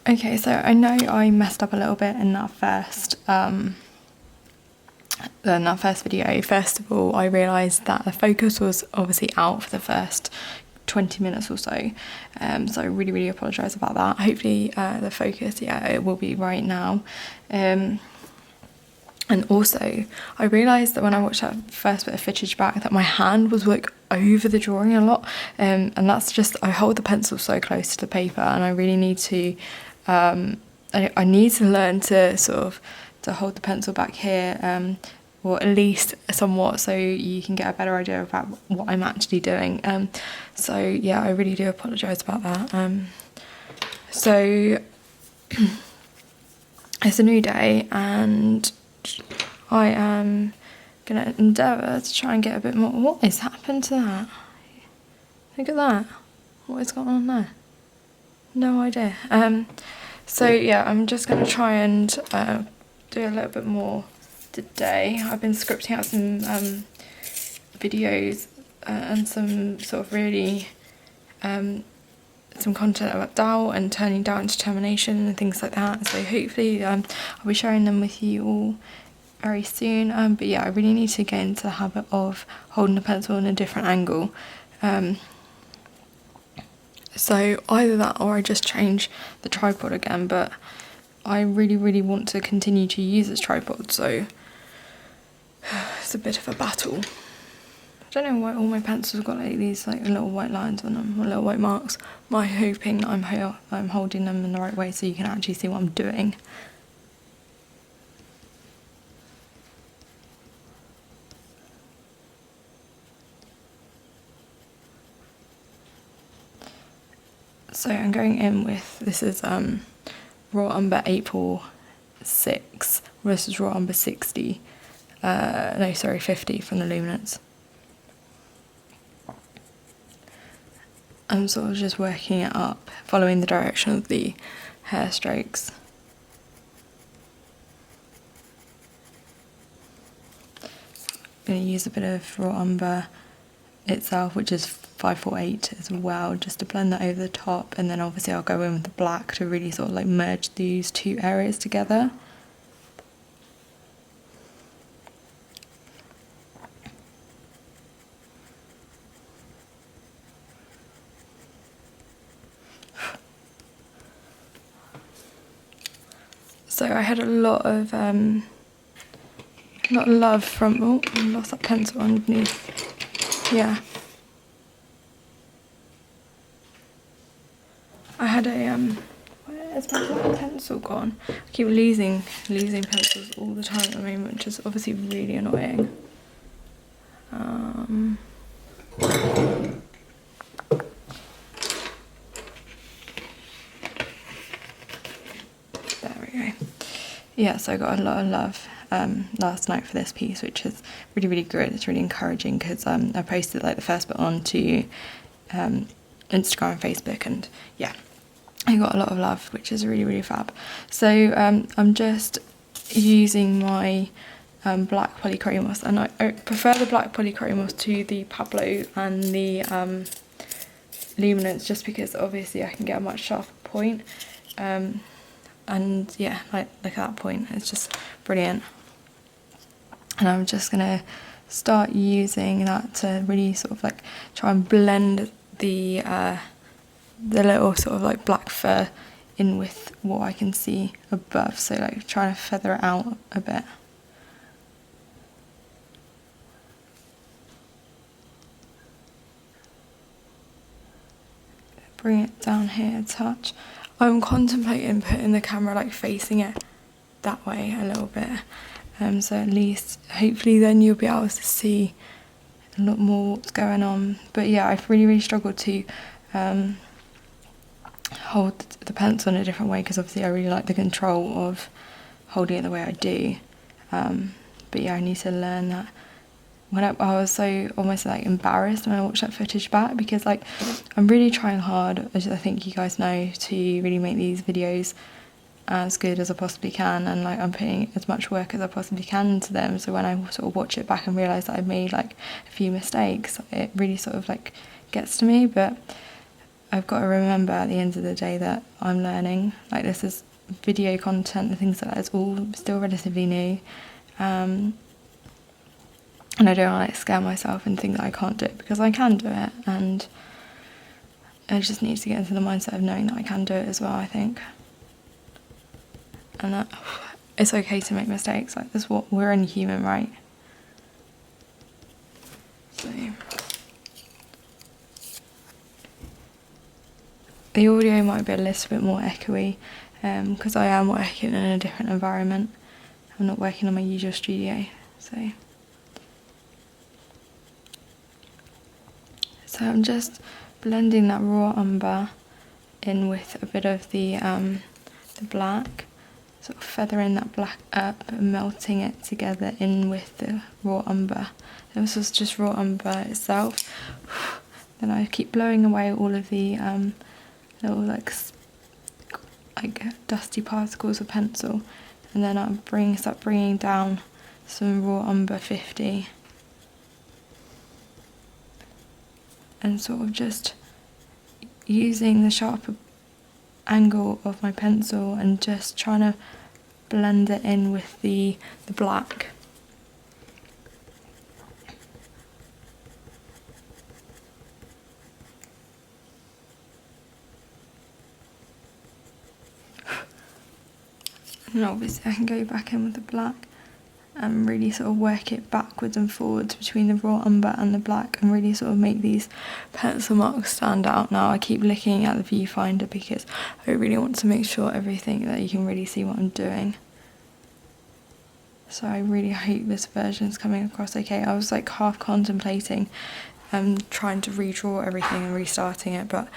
Okay, so I know I messed up a little bit in that first video. First of all, I realised that the focus was obviously out for the first 20 minutes or so, so I really apologise about that. Hopefully the focus, it will be right now. And also, I realised that when I watched that first bit of footage back that my hand was like over the drawing a lot, and that's just, I hold the pencil so close to the paper, and I really need to, I need to learn to sort of to hold the pencil back here, or at least somewhat, so you can get a better idea about what I'm actually doing. So yeah, I really do apologise about that. So it's a new day, and I am gonna endeavour to try and get a bit more. What has happened to that? Look at that. What is going on there? No idea. So yeah, I'm just gonna try and do a little bit more today. I've been scripting out some videos and some sort of really some content about doubt and turning doubt into determination and things like that. So hopefully I'll be sharing them with you all very soon. But yeah, I really need to get into the habit of holding the pencil in a different angle. So either that or I just change the tripod again, but I really want to continue to use this tripod, so it's a bit of a battle. I don't know why all my pencils have got like these like little white lines on them, or little white marks. I'm hoping that I'm holding them in the right way so you can actually see what I'm doing. So I'm going in with, this is raw umber April 6, this is raw umber 50 from the Luminance. I'm sort of just working it up, following the direction of the hair strokes. I'm going to use a bit of raw umber itself, which is 548 as well, just to blend that over the top, and then obviously I'll go in with the black to really sort of like merge these two areas together. So I had a lot of love from, oh, I lost that pencil underneath. Yeah. I had a, where's my black pencil gone? I keep losing pencils all the time at the moment, which is obviously really annoying. There we go. Yeah, so I got a lot of love last night for this piece, which is really good. It's really encouraging because I posted like the first bit onto Instagram and Facebook, and yeah, I got a lot of love, which is really fab. So I'm just using my black polychromos, and I prefer the black polychromos to the Pablo and the Luminance, just because obviously I can get a much sharper point. And yeah, like look at that point, it's just brilliant. And I'm just gonna start using that to really sort of like try and blend the little sort of like black fur in with what I can see above, so like trying to feather it out a bit. Bring it down here a touch. I'm contemplating putting the camera like facing it that way a little bit, so at least hopefully then you'll be able to see a lot more what's going on. But yeah, I've really struggled to hold the pencil in a different way, because obviously I really like the control of holding it the way I do, but yeah, I need to learn that. When I was so almost like embarrassed when I watched that footage back, because like I'm really trying hard, as I think you guys know, to really make these videos as good as I possibly can, and like I'm putting as much work as I possibly can into them. So when I sort of watch it back and realise that I've made like a few mistakes, it really sort of like gets to me. But I've got to remember at the end of the day that I'm learning. Like, this is video content and things like that. It's all still relatively new. And I don't want to scare myself and think that I can't do it, because I can do it, and I just need to get into the mindset of knowing that I can do it as well, I think. And that it's okay to make mistakes. Like, that's what we're only human, right? So the audio might be a little bit more echoey, because I am working in a different environment. I'm not working on my usual studio, so I'm just blending that raw umber in with a bit of the black, sort of feathering that black up and melting it together in with the raw umber. And this is just raw umber itself. Then I keep blowing away all of the little like dusty particles of pencil, and then I start bringing down some raw umber 50, and sort of just using the sharper angle of my pencil and just trying to blend it in with the black. And obviously I can go back in with the black and really sort of work it backwards and forwards between the raw umber and the black, and really sort of make these pencil marks stand out. Now I keep looking at the viewfinder because I really want to make sure everything that you can really see what I'm doing. So I really hope this version is coming across okay. I was like half contemplating trying to redraw everything and restarting it, but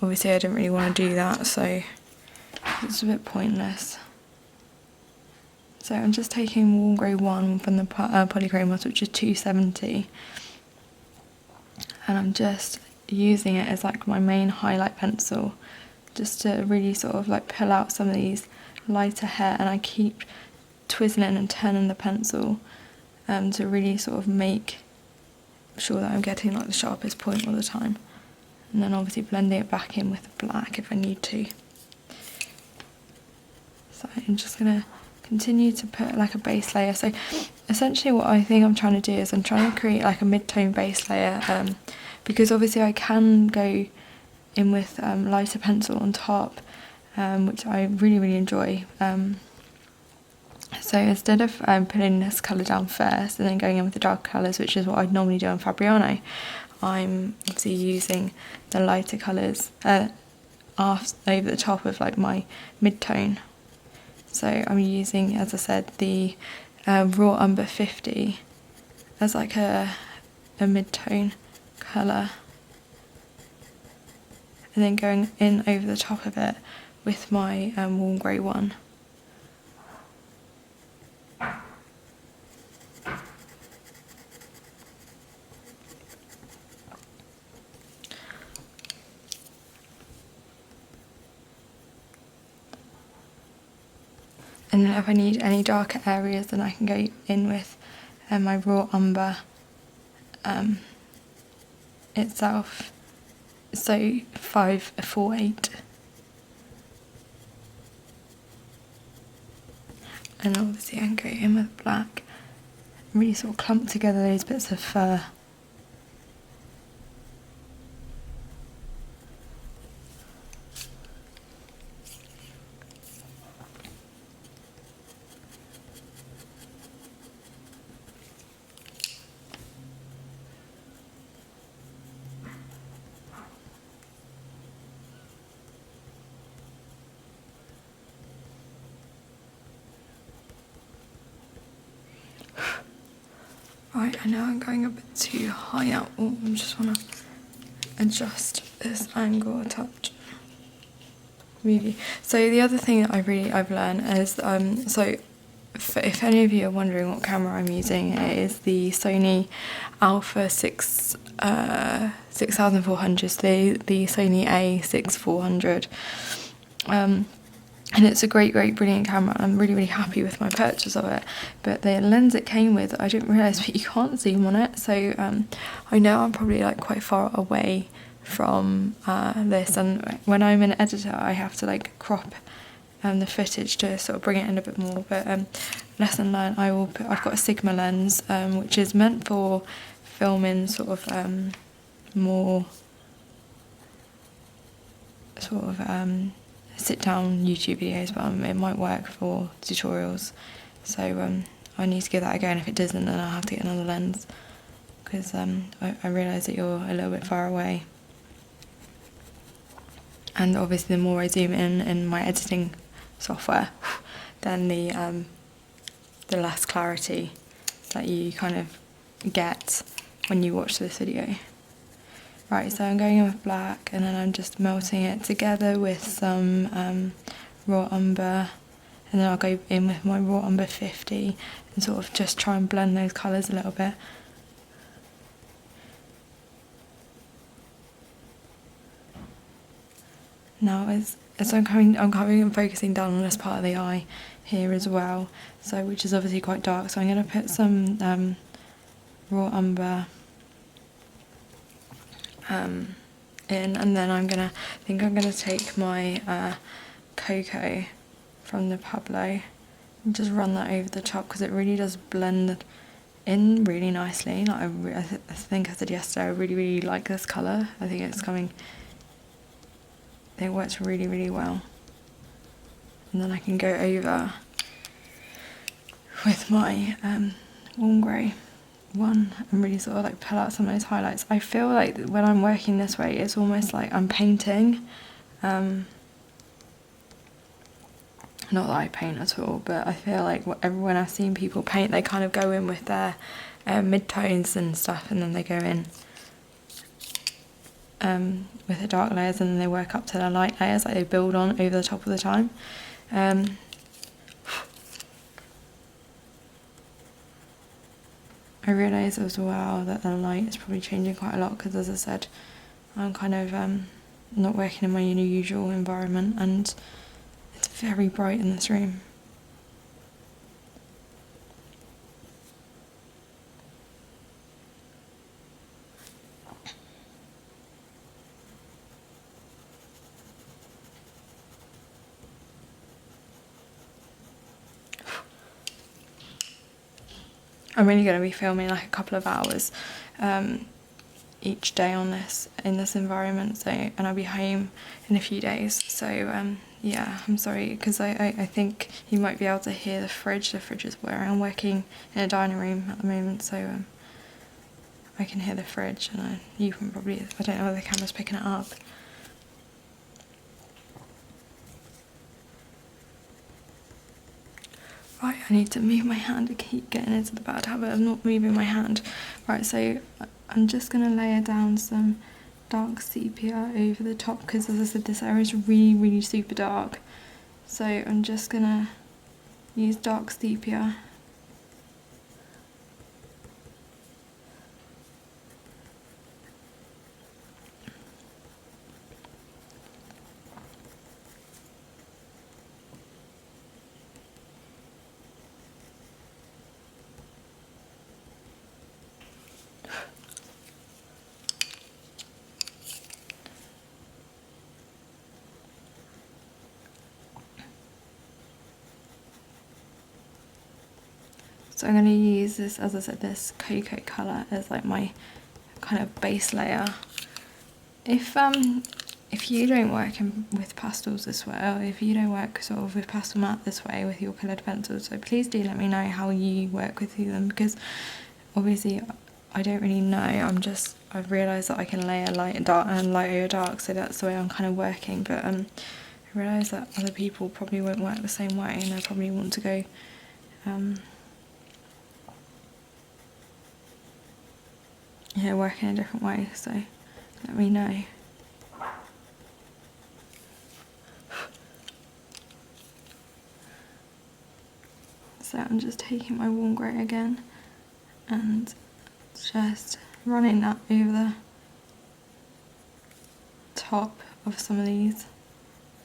obviously I didn't really want to do that, so it's a bit pointless. So I'm just taking Warm Grey 1 from the Polychromos, which is 270, and I'm just using it as like my main highlight pencil, just to really sort of like pull out some of these lighter hair, and I keep twizzling and turning the pencil to really sort of make sure that I'm getting like the sharpest point all the time, and then obviously blending it back in with the black if I need to. So I'm just gonna continue to put like a base layer. So essentially what I think I'm trying to do is I'm trying to create like a mid-tone base layer, because obviously I can go in with lighter pencil on top, which I really enjoy. So instead of putting this colour down first and then going in with the dark colours, which is what I'd normally do on Fabriano, I'm obviously using the lighter colours over the top of like my mid-tone. So I'm using, as I said, the raw umber 50 as like a mid-tone colour, and then going in over the top of it with my Warm Grey 1. And then if I need any darker areas, then I can go in with my raw umber itself. So 548. And obviously I can go in with black, really sort of clump together those bits of fur. Right, I know I'm going a bit too high up. Oh, I just want to adjust this angle a touch. Really. So the other thing that I've learned is if any of you are wondering what camera I'm using, it is the Sony Alpha 6400, the Sony A6400. And it's a great, brilliant camera. I'm really happy with my purchase of it. But the lens it came with, I didn't realise that you can't zoom on it. So I know I'm probably like quite far away from this, and when I'm an editor I have to like crop the footage to sort of bring it in a bit more. But lesson learned, I've got a Sigma lens, which is meant for filming sort of more sort of sit down YouTube videos, but it might work for tutorials. So I need to give that a go, and if it doesn't, then I'll have to get another lens, because I realise that you're a little bit far away. And obviously the more I zoom in my editing software, then the less clarity that you kind of get when you watch this video. Right, so I'm going in with black, and then I'm just melting it together with some raw umber, and then I'll go in with my raw umber 50 and sort of just try and blend those colours a little bit. Now as I'm coming and focusing down on this part of the eye here as well, so which is obviously quite dark, so I'm going to put some raw umber in, and then I'm gonna take my cocoa from the Pablo and just run that over the top, because it really does blend in really nicely. Like I think I said yesterday, I really like this colour. I think it works really well. And then I can go over with my warm grey one and really sort of like pull out some of those highlights. I feel like when I'm working this way, it's almost like I'm painting. Not that I paint at all, but I feel like when I've seen people paint, they kind of go in with their mid-tones and stuff, and then they go in with the dark layers, and then they work up to the light layers, like they build on over the top of the time. I realise as well that the light is probably changing quite a lot, because as I said, I'm kind of not working in my usual environment, and it's very bright in this room. I'm only going to be filming like a couple of hours each day on this, in this environment, so, and I'll be home in a few days, so yeah, I'm sorry, because I think you might be able to hear the fridge. The fridge is where I'm working in a dining room at the moment, so I can hear the fridge, and you can probably, I don't know whether the camera's picking it up. Right, I need to move my hand. I keep getting into the bad habit of not moving my hand. Right, so I'm just going to layer down some dark sepia over the top, because as I said, this area is really super dark. So I'm just going to use dark sepia. So I'm going to use this, as I said, this cocoa colour as like my kind of base layer. If you don't work with pastels this way, or if you don't work sort of with pastel matte this way with your coloured pencils, so please do let me know how you work with them, because obviously I don't really know. I've realised that I can layer light and dark and light over dark, so that's the way I'm kind of working. But I realise that other people probably won't work the same way, and they probably want to go work in a different way, so let me know. So I'm just taking my warm grey again and just running that over the top of some of these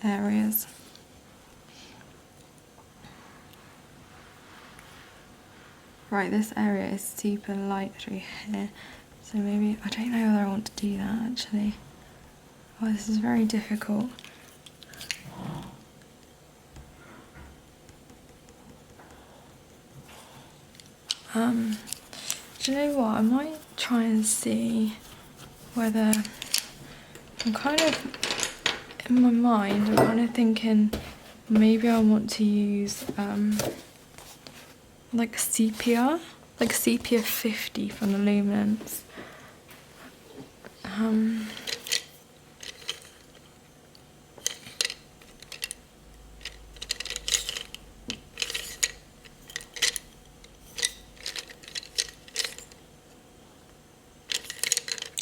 areas. Right, this area is super light through here, so maybe, I don't know whether I want to do that actually. Oh, this is very difficult. Do you know what? I might try and see whether I'm kind of, in my mind, I'm kind of thinking maybe I want to use like sepia 50 from the Luminance.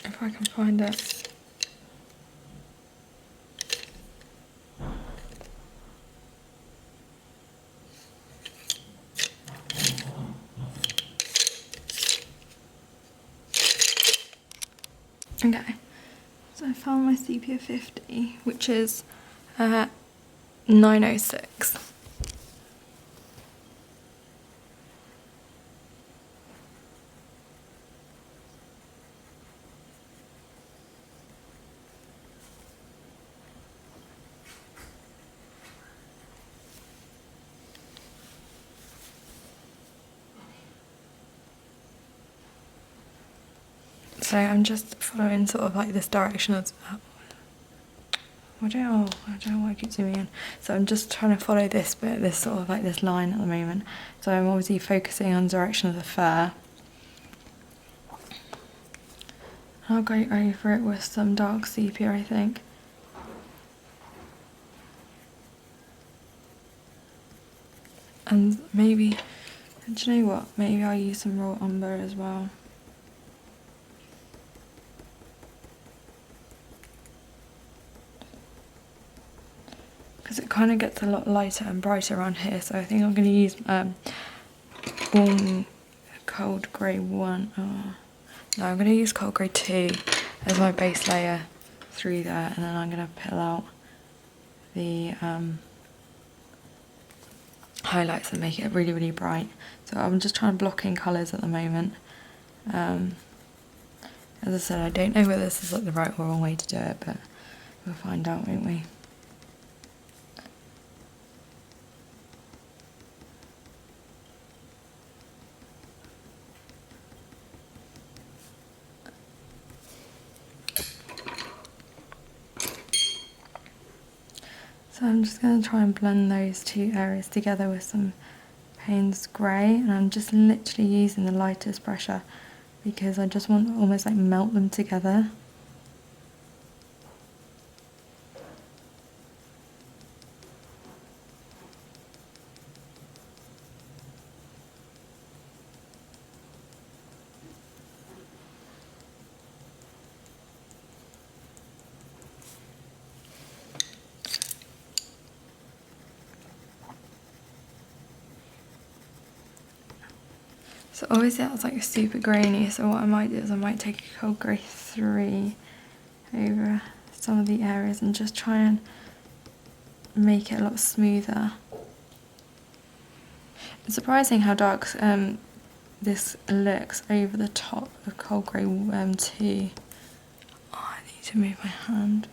If I can find it. Okay, so I found my sepia 50, which is 906. So I'm just following sort of like this direction of, I don't know why I keep zooming in. So I'm just trying to follow this bit, this sort of like this line at the moment. So I'm obviously focusing on the direction of the fur. I'll go over it with some dark sepia, I think. And maybe, do you know what? Maybe I'll use some raw umber as well. Because it kind of gets a lot lighter and brighter around here, so I think I'm going to use warm cold grey 1. Oh. No, I'm going to use cold grey 2 as my base layer through there, and then I'm going to peel out the highlights and make it really, really bright. So I'm just trying to block in colours at the moment. As I said, I don't know whether this is like the right or wrong way to do it, but we'll find out, won't we? So I'm just going to try and blend those two areas together with some Payne's Grey, and I'm just literally using the lightest pressure because I just want to almost like melt them together. So obviously that's like super grainy, so what I might do is I might take a cold grey 3 over some of the areas and just try and make it a lot smoother. It's surprising how dark this looks over the top of cold grey 2. Oh, I need to move my hand.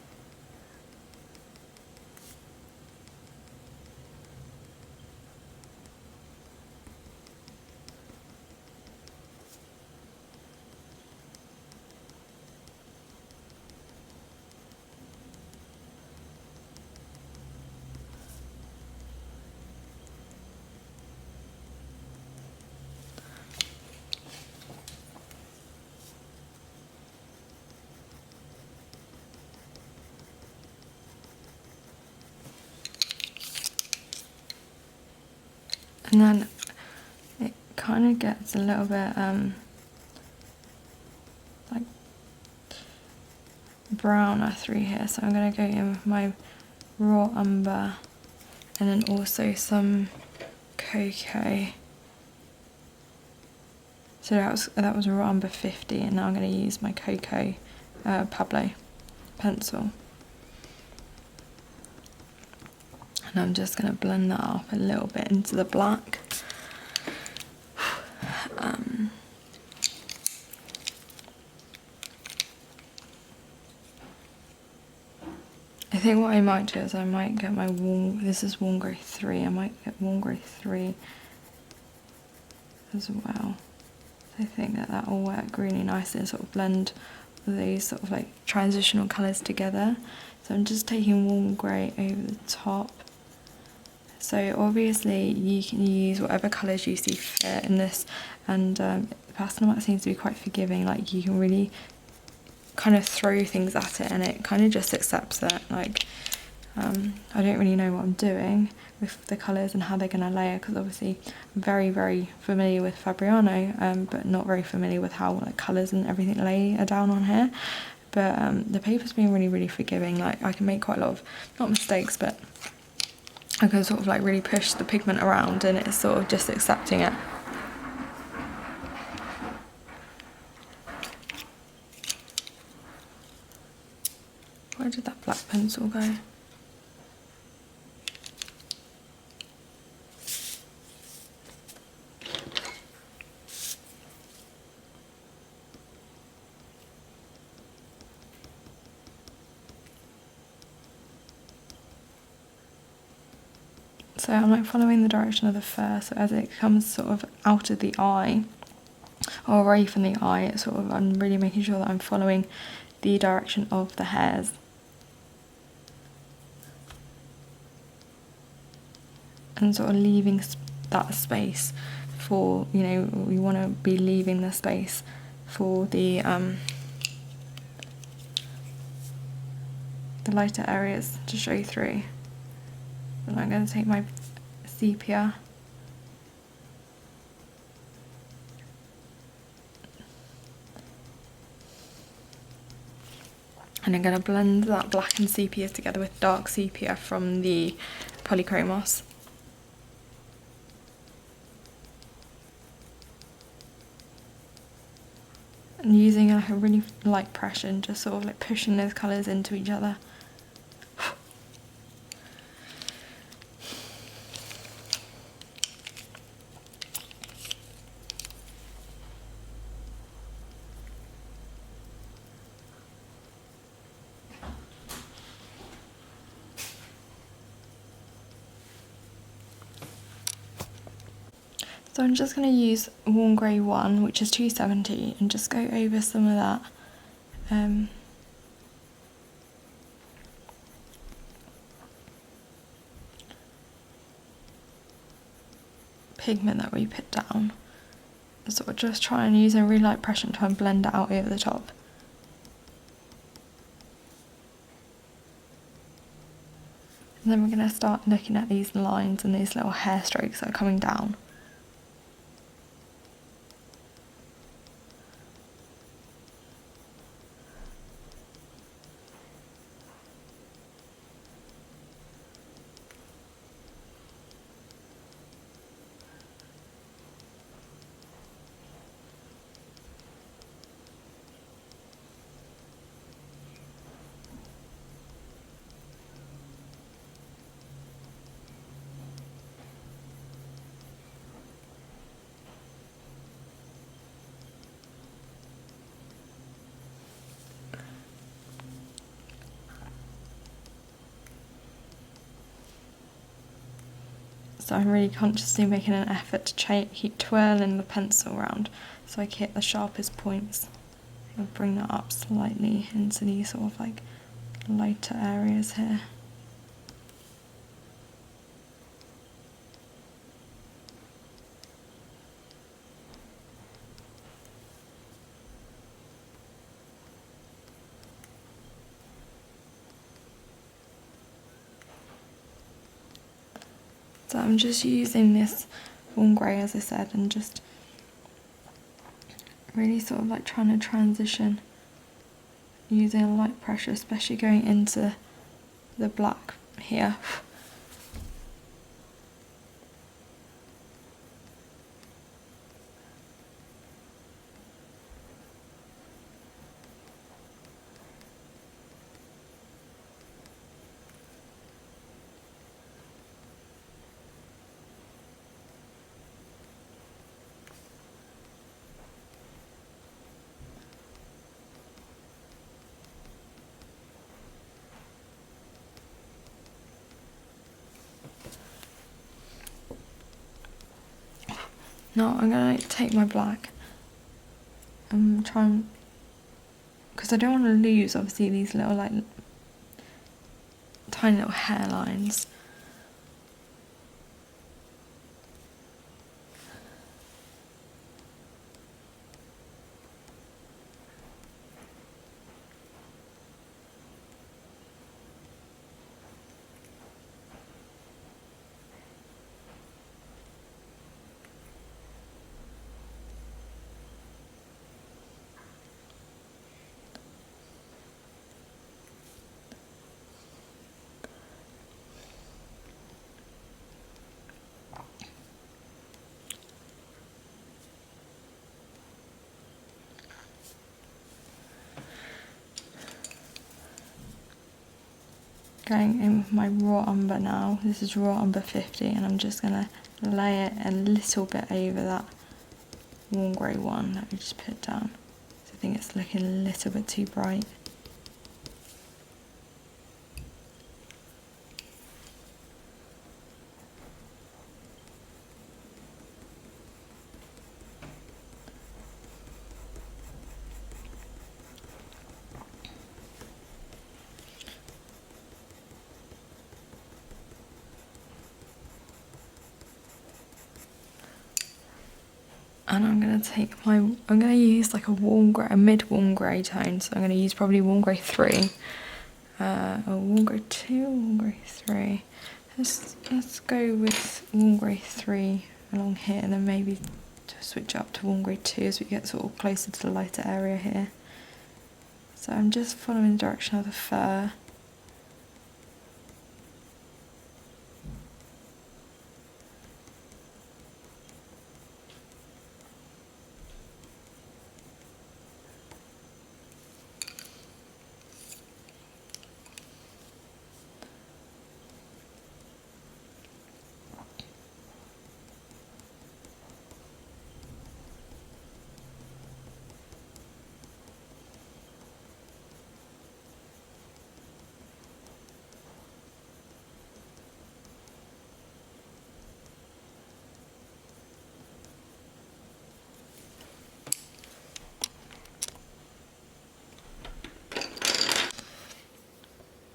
And then it kind of gets a little bit like browner through here, so I'm going to go in with my raw umber and then also some cocoa. So that was raw umber 50, and now I'm going to use my cocoa Pablo pencil. And I'm just going to blend that up a little bit into the black. think what I might do is I might get my warm, this is warm grey 3, I might get warm grey 3 as well. I think that that will work really nicely and sort of blend these sort of like transitional colours together. So I'm just taking warm grey over the top. So obviously you can use whatever colours you see fit in this, and the pastel mat seems to be quite forgiving, like you can really kind of throw things at it and it kind of just accepts it. Like I don't really know what I'm doing with the colours and how they're going to layer, because obviously I'm very familiar with Fabriano, but not very familiar with how like colours and everything lay down on here. But the paper's been really forgiving. Like I can make quite a lot of, not mistakes, but I can sort of like really push the pigment around and it's sort of just accepting it. Where did that black pencil go? So I'm like following the direction of the fur, so as it comes sort of out of the eye or away from the eye, it's sort of, I'm really making sure that I'm following the direction of the hairs. And sort of leaving that space for, you know, we want to be leaving the space for the lighter areas to show through. And I'm going to take my sepia and I'm going to blend that black and sepia together with dark sepia from the Polychromos. And using like a really light pressure and just sort of like pushing those colours into each other. So I'm just going to use warm grey 1, which is 270, and just go over some of that pigment that we put down. So we're just trying to use a really light pressure and try and blend it out over the top. And then we're going to start looking at these lines and these little hair strokes that are coming down. So I'm really consciously making an effort to keep twirling the pencil around so I hit the sharpest points. I'll bring that up slightly into these sort of like lighter areas here. So I'm just using this warm grey, as I said, and just really sort of like trying to transition using a light pressure, especially going into the black here. No, I'm gonna take my black and try and, because I don't want to lose obviously these little like tiny little hairlines. Going in with my raw umber now. This is raw umber 50, and I'm just gonna lay it a little bit over that warm grey one that we just put down. So I think it's looking a little bit too bright. And I'm going to take my, I'm going to use like a warm grey, a mid warm grey tone. So I'm going to use probably warm grey 3, or warm grey 2, warm grey 3. Let's go with warm grey 3 along here, and then maybe to switch up to warm grey 2 as we get sort of closer to the lighter area here. So I'm just following the direction of the fur.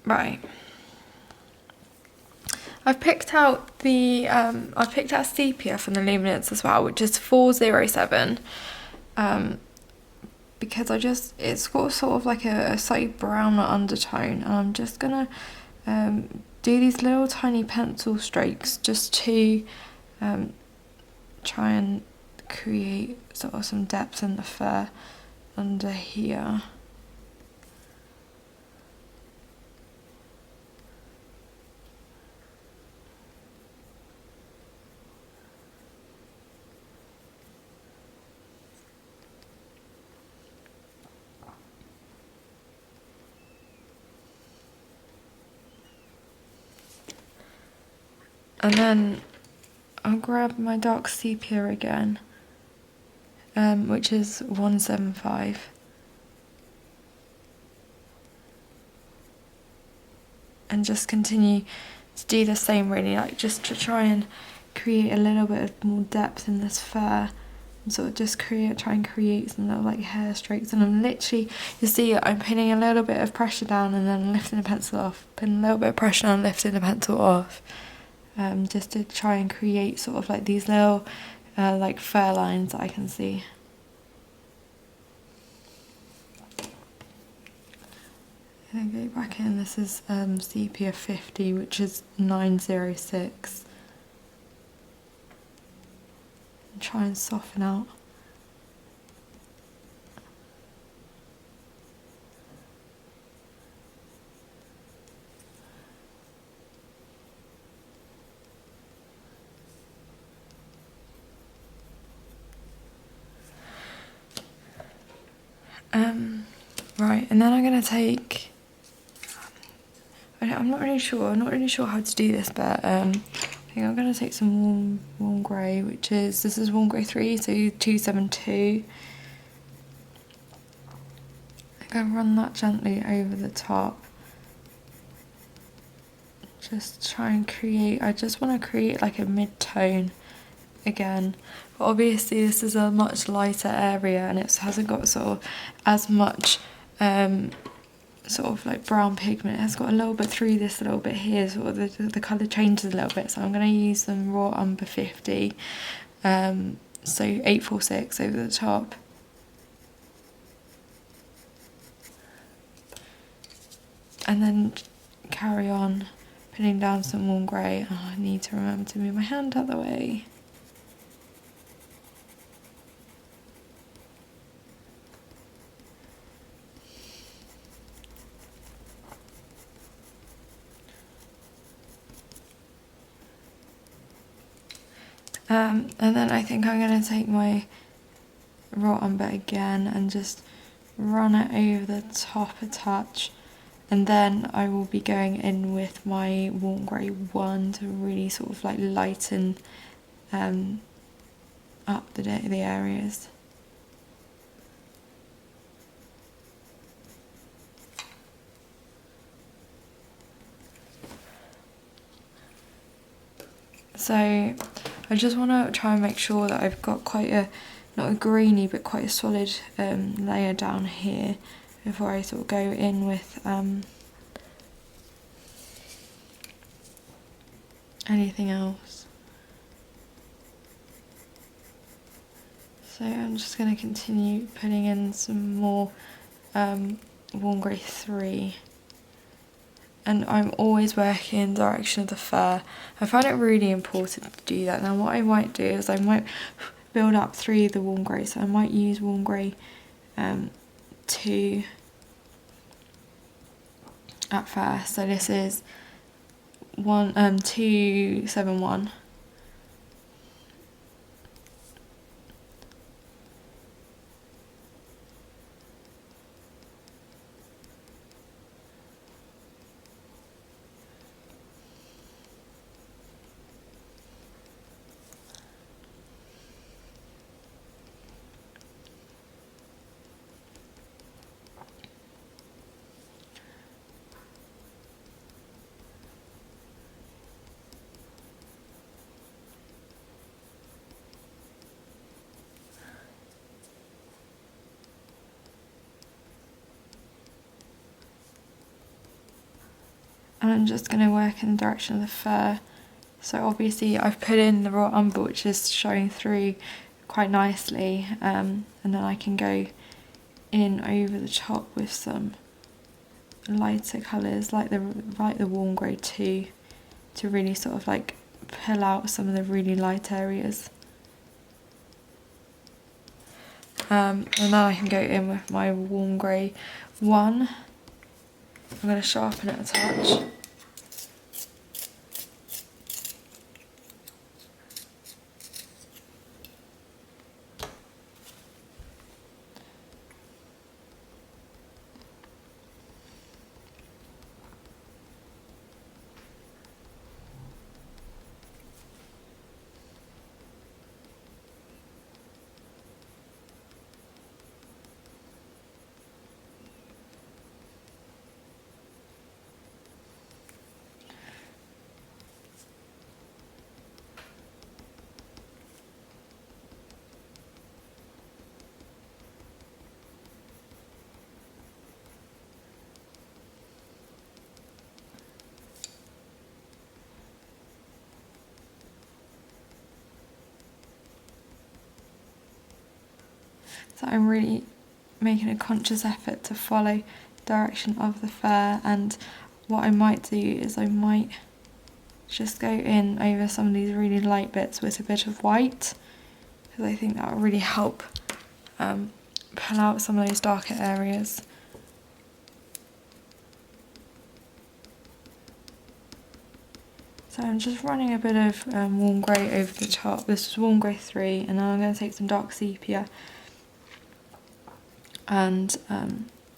Right. I've picked out the sepia from the luminance as well, which is 407. Because it's got sort of like a slightly browner undertone, and I'm just gonna do these little tiny pencil strokes just to try and create sort of some depth in the fur under here. And then I'll grab my dark sepia again, which is 175. And just continue to do the same, really, like just to try and create a little bit of more depth in this fur. And sort of just try and create some little like hair strokes. And I'm literally, you see, I'm putting a little bit of pressure down and then lifting the pencil off. Putting a little bit of pressure down, lifting the pencil off. Just to try and create sort of like these little like fur lines that I can see. And then go back in, this is sepia 50, which is 906. And try and soften out. Right, and then I'm going to take, I'm not really sure how to do this, but I think I'm going to take some warm grey, this is warm grey 3, so 272. I'm going to run that gently over the top. Just try and create, I just want to create like a mid-tone again. But obviously this is a much lighter area and it hasn't got sort of as much sort of like brown pigment. It has got a little bit through this little bit here, sort of the colour changes a little bit. So I'm going to use some raw umber 50, so 846 over the top. And then carry on putting down some warm grey. Oh, I need to remember to move my hand out of the way. And then I think I'm going to take my raw umber again and just run it over the top a touch, and then I will be going in with my warm grey 1 to really sort of like lighten up the areas. So I just want to try and make sure that I've got quite a, not a greeny, but quite a solid layer down here before I sort of go in with anything else. So I'm just going to continue putting in some more warm grey 3. And I'm always working in the direction of the fur. I find it really important to do that. Now what I might do is I might build up through the warm grey. So I might use warm grey 2 at first. So this is 271. And I'm just going to work in the direction of the fur. So obviously I've put in the raw umber, which is showing through quite nicely, and then I can go in over the top with some lighter colours like the warm grey 2 to really sort of like pull out some of the really light areas. And then I can go in with my warm grey 1. I'm going to sharpen it a touch. So I'm really making a conscious effort to follow the direction of the fur, and what I might do is I might just go in over some of these really light bits with a bit of white, because I think that will really help pull out some of those darker areas. So I'm just running a bit of warm grey over the top. This is warm grey 3, and then I'm going to take some dark sepia and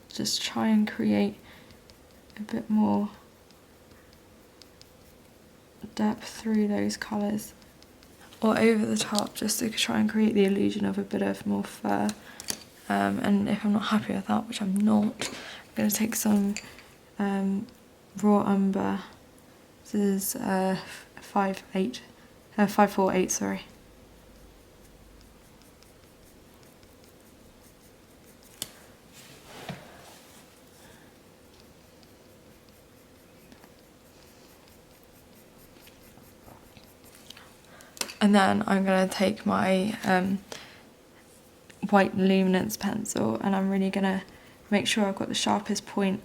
just try and create a bit more depth through those colours, or over the top, just to try and create the illusion of a bit of more fur. And if I'm not happy with that, which I'm not, I'm going to take some raw umber. This is 548, sorry. And then I'm going to take my white luminance pencil, and I'm really going to make sure I've got the sharpest point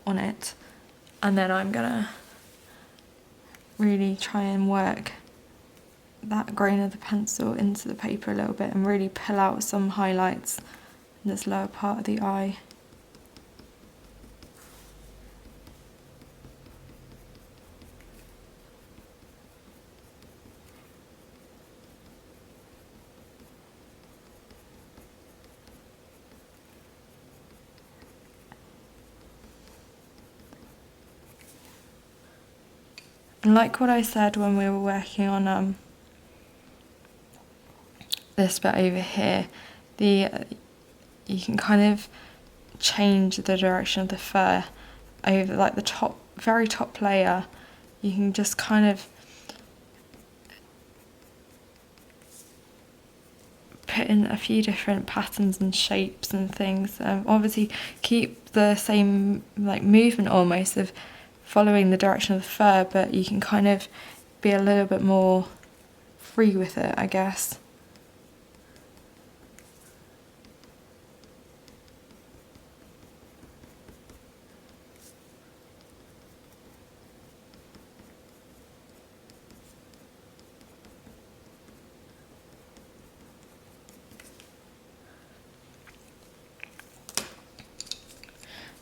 on it, and then I'm going to really try and work that grain of the pencil into the paper a little bit and really pull out some highlights in this lower part of the eye. And like what I said when we were working on this bit over here, you can kind of change the direction of the fur over like the very top layer. You can just kind of put in a few different patterns and shapes and things. Obviously keep the same like movement almost of following the direction of the fur, but you can kind of be a little bit more free with it, I guess.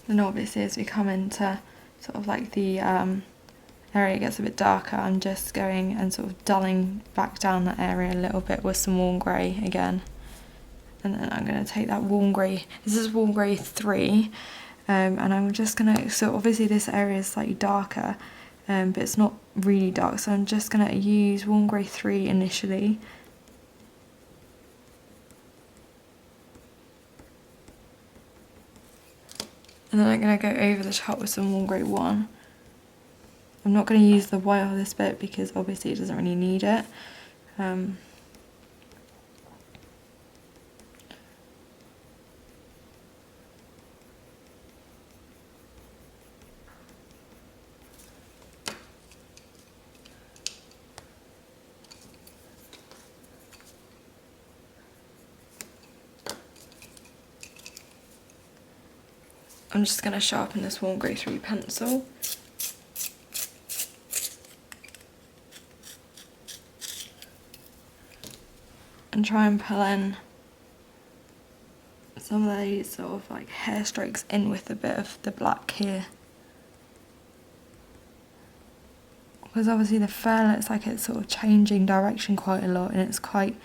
And obviously as we come into sort of like the area gets a bit darker, I'm just going and sort of dulling back down that area a little bit with some warm grey again. And then I'm going to take that warm grey, this is warm grey 3, and I'm just going to, so obviously this area is slightly darker, but it's not really dark, so I'm just going to use warm grey 3 initially. And then I'm going to go over the top with some warm grey 1. I'm not going to use the white on this bit because obviously it doesn't really need it. I'm just going to sharpen this warm grey 3 pencil. And try and pull in some of these sort of like hair strokes in with a bit of the black here. Because obviously the fur looks like it's sort of changing direction quite a lot, and it's quite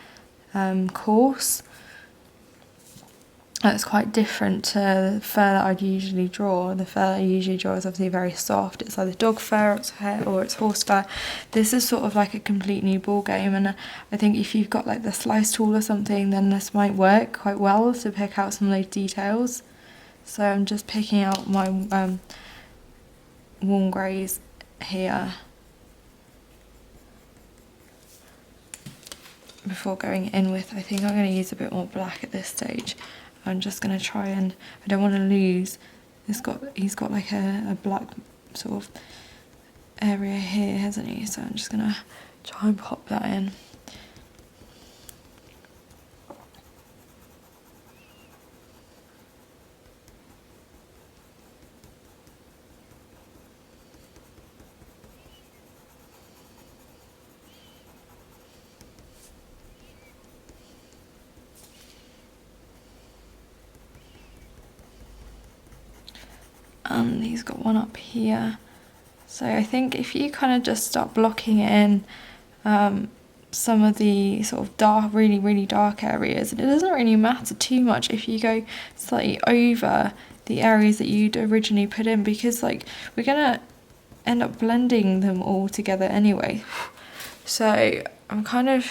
coarse. It's quite different to the fur that I'd usually draw. The fur that I usually draw is obviously very soft. It's either dog fur, or it's hair, or it's horse fur. This is sort of like a complete new ball game, and I think if you've got like the slice tool or something, then this might work quite well to pick out some of those details. So I'm just picking out my warm greys here before going in with, I think I'm going to use a bit more black at this stage. I'm just going to try and, I don't want to lose, he's got like a black sort of area here, hasn't he? So I'm just going to try and pop that in. And he's got one up here. So I think if you kind of just start blocking in some of the sort of dark, really dark areas, and it doesn't really matter too much if you go slightly over the areas that you'd originally put in, because like we're gonna end up blending them all together anyway. So I'm kind of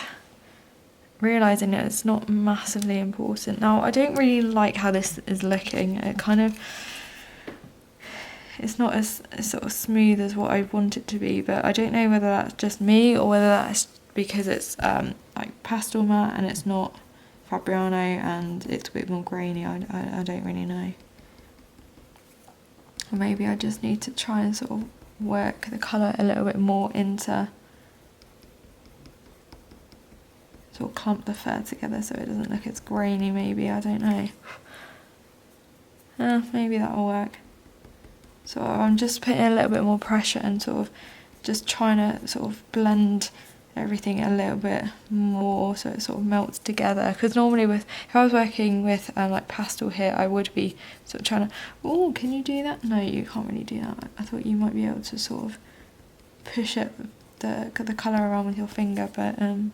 realizing that it's not massively important. Now I don't really like how this is looking. It kind of, it's not as sort of smooth as what I want it to be, but I don't know whether that's just me or whether that's because it's like pastel matte and it's not Fabriano and it's a bit more grainy. I don't really know. Or maybe I just need to try and sort of work the colour a little bit more into sort of clump the fur together so it doesn't look as grainy maybe, I don't know. Maybe that'll work. So I'm just putting a little bit more pressure and sort of just trying to sort of blend everything a little bit more so it sort of melts together, because normally if I was working with like pastel here, I would be sort of trying to, oh, can you do that? No, you can't really do that. I thought you might be able to sort of push it, the colour around with your finger, but I don't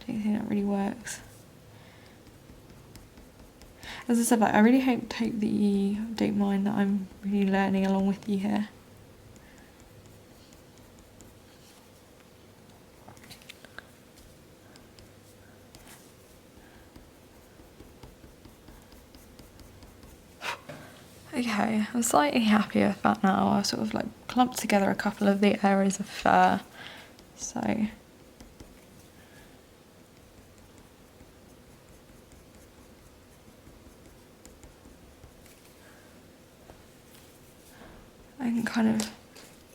think that really works. As I said, like, I really hope that you don't mind that I'm really learning along with you here. Okay, I'm slightly happier with that now. I've sort of like clumped together a couple of the areas of fur, so I can kind of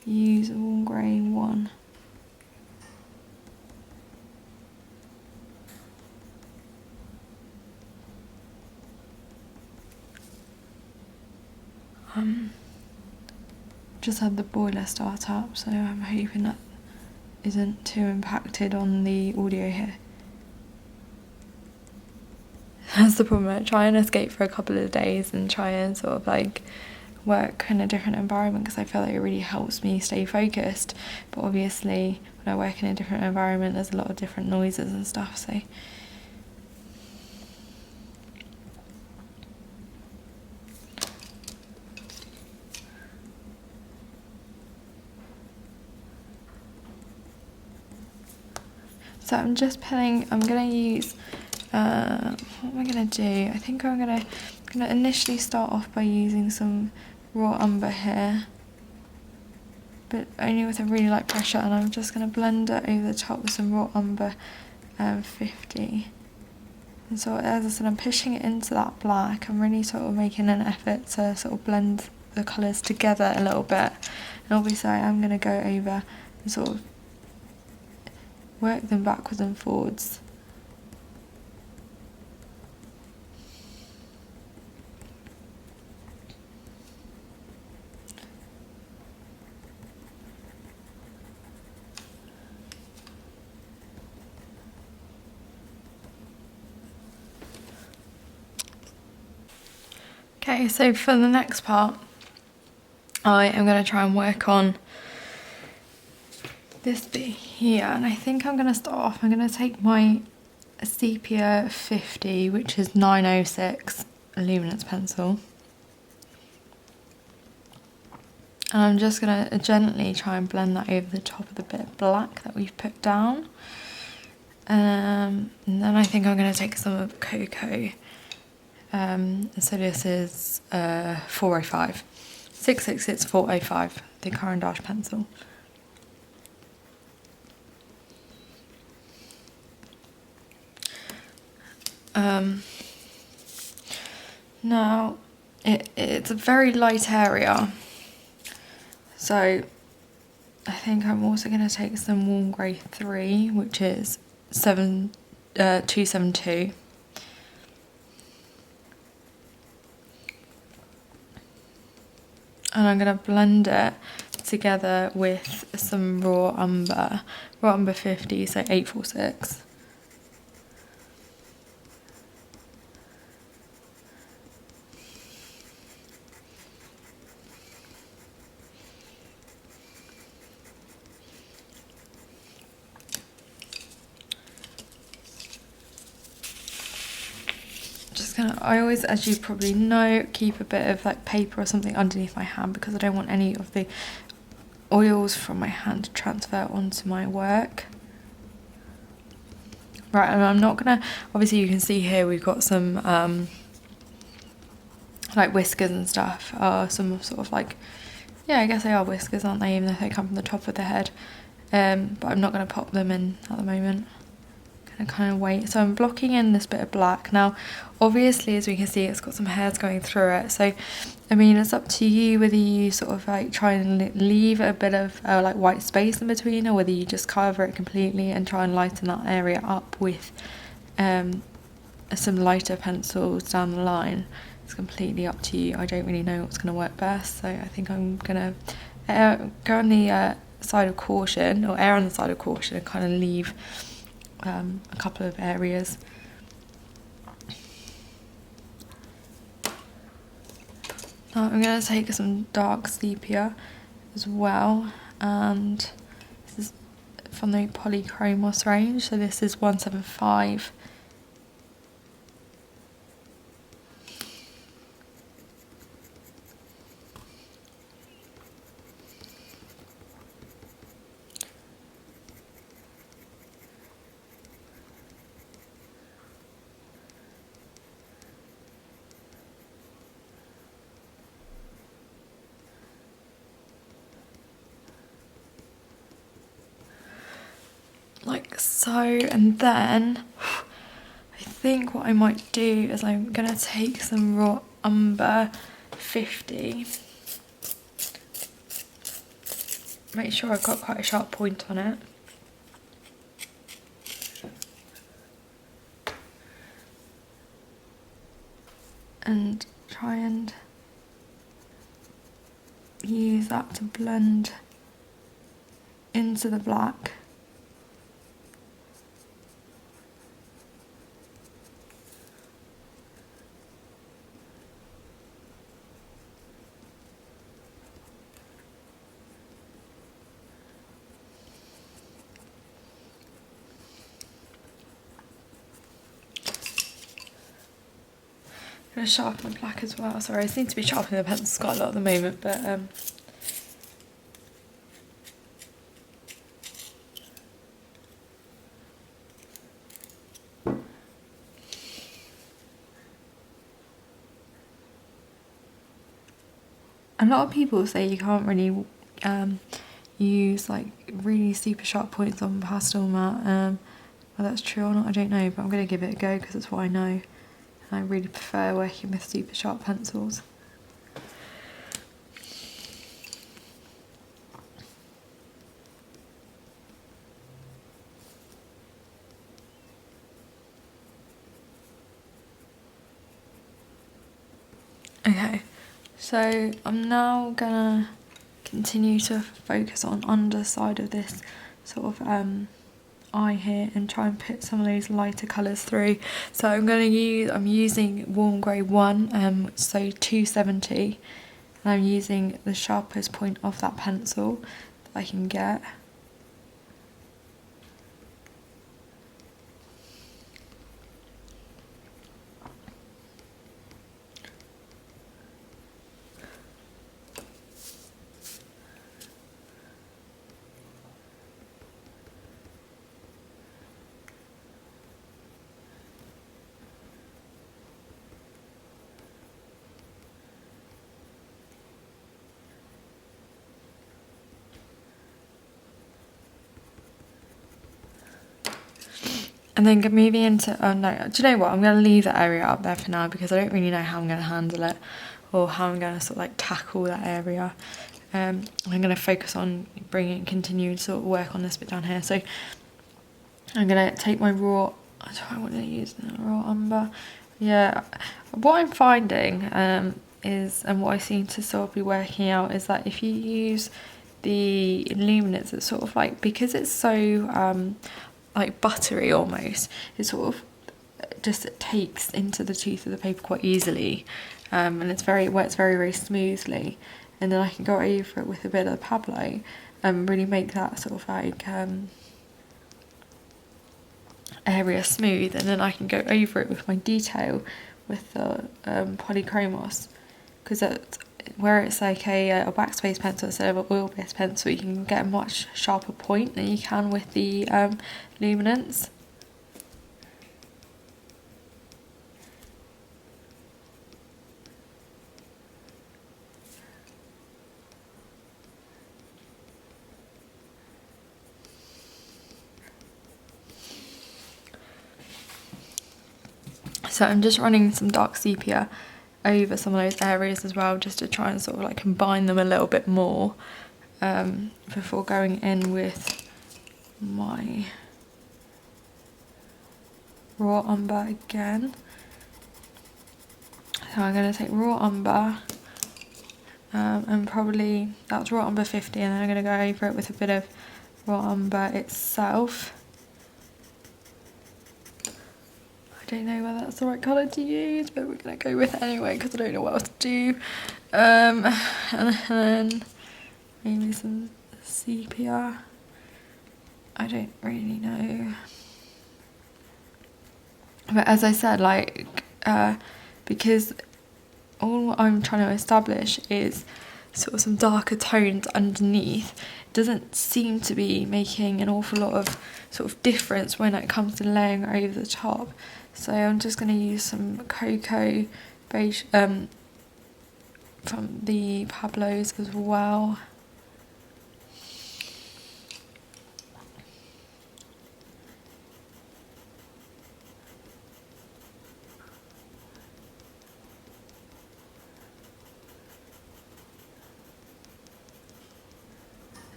use a warm grain one. Just had the boiler start up, so I'm hoping that isn't too impacted on the audio here. That's the problem. I try and escape for a couple of days and try and sort of like work in a different environment, because I feel like it really helps me stay focused. But obviously when I work in a different environment, there's a lot of different noises and stuff, so I'm just pinning. I'm gonna use what am I gonna do? I think I'm gonna initially start off by using some raw umber here, but only with a really light pressure, and I'm just gonna blend it over the top with some raw umber 50. And so as I said, I'm pushing it into that black. I'm really sort of making an effort to sort of blend the colours together a little bit, and obviously I am gonna go over and sort of work them backwards and forwards. Okay, so for the next part, I am going to try and work on this bit here, and I think I'm going to start off, I'm going to take my sepia 50, which is 906 luminance pencil, and I'm just going to gently try and blend that over the top of the bit of black that we've put down. And then I think I'm going to take some of cocoa, so this is 405, 666 405, the Caran d'Ache pencil. Now it's a very light area, so I think I'm also going to take some warm grey 3, which is 272, and I'm going to blend it together with some raw umber 50, so 846. I always, as you probably know, keep a bit of like paper or something underneath my hand, because I don't want any of the oils from my hand to transfer onto my work. Right, and I'm not gonna, obviously you can see here we've got some like whiskers and stuff, some sort of like, yeah, I guess they are whiskers, aren't they, even though they come from the top of the head, but I'm not going to pop them in at the moment. I'm and kind of wait. So I'm blocking in this bit of black. Now, obviously, as we can see, it's got some hairs going through it. So, I mean, it's up to you whether you sort of like try and leave a bit of like white space in between, or whether you just cover it completely and try and lighten that area up with some lighter pencils down the line. It's completely up to you. I don't really know what's going to work best, so I think I'm going to go on the side of caution, or err on the side of caution, and kind of leave a couple of areas. Now I'm going to take some dark sepia as well, and this is from the Polychromos range, so this is 175. Like so, and then I think what I might do is I'm gonna take some raw umber 50. Make sure I've got quite a sharp point on it. And try and use that to blend into the black. I'm going to sharpen my black as well. Sorry, I seem to be sharpening the pencil quite a lot at the moment, but a lot of people say you can't really use like really super sharp points on pastel matte. Whether that's true or not, I don't know, but I'm going to give it a go because it's what I know. I really prefer working with super sharp pencils. Okay, so I'm now gonna continue to focus on underside of this sort of eye here and try and put some of those lighter colours through. So I'm using warm grey 1, so 270, and I'm using the sharpest point of that pencil that I can get. And then moving into, oh no, do you know what, I'm going to leave that area up there for now because I don't really know how I'm going to handle it or how I'm going to sort of like tackle that area. I'm going to focus on continuing to sort of work on this bit down here. So I'm going to take my raw, do I want to use raw umber? Yeah, what I'm finding is, and what I seem to sort of be working out is that if you use the illuminants, it's sort of like, because it's so like buttery almost, it sort of just takes into the tooth of the paper quite easily, and it works very, very smoothly. And then I can go over it with a bit of Pablo and really make that sort of like area smooth, and then I can go over it with my detail with the Polychromos, because where it's like a wax-based pencil instead of an oil-based pencil, you can get a much sharper point than you can with the luminance. So I'm just running some dark sepia over some of those areas as well, just to try and sort of like combine them a little bit more before going in with my raw umber again. So I'm going to take raw umber and probably, that's raw umber 50, and then I'm going to go over it with a bit of raw umber itself. I don't know whether that's the right colour to use, but we're going to go with it anyway because I don't know what else to do. And then maybe some sepia. I don't really know. But as I said, like, because all I'm trying to establish is sort of some darker tones underneath, it doesn't seem to be making an awful lot of sort of difference when it comes to layering over the top. So I'm just going to use some cocoa beige from the Pablos as well.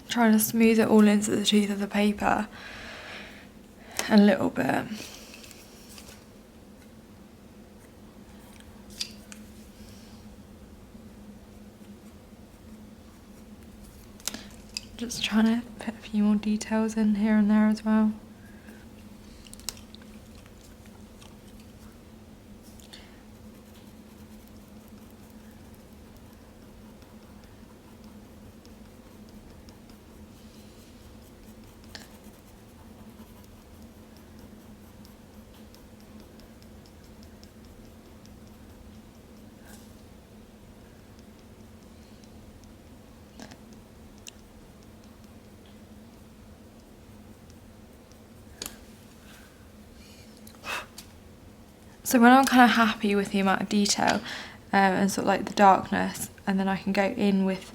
Trying to smooth it all into the tooth of the paper a little bit. Just trying to put a few more details in here and there as well. So when I'm kind of happy with the amount of detail and sort of like the darkness, and then I can go in with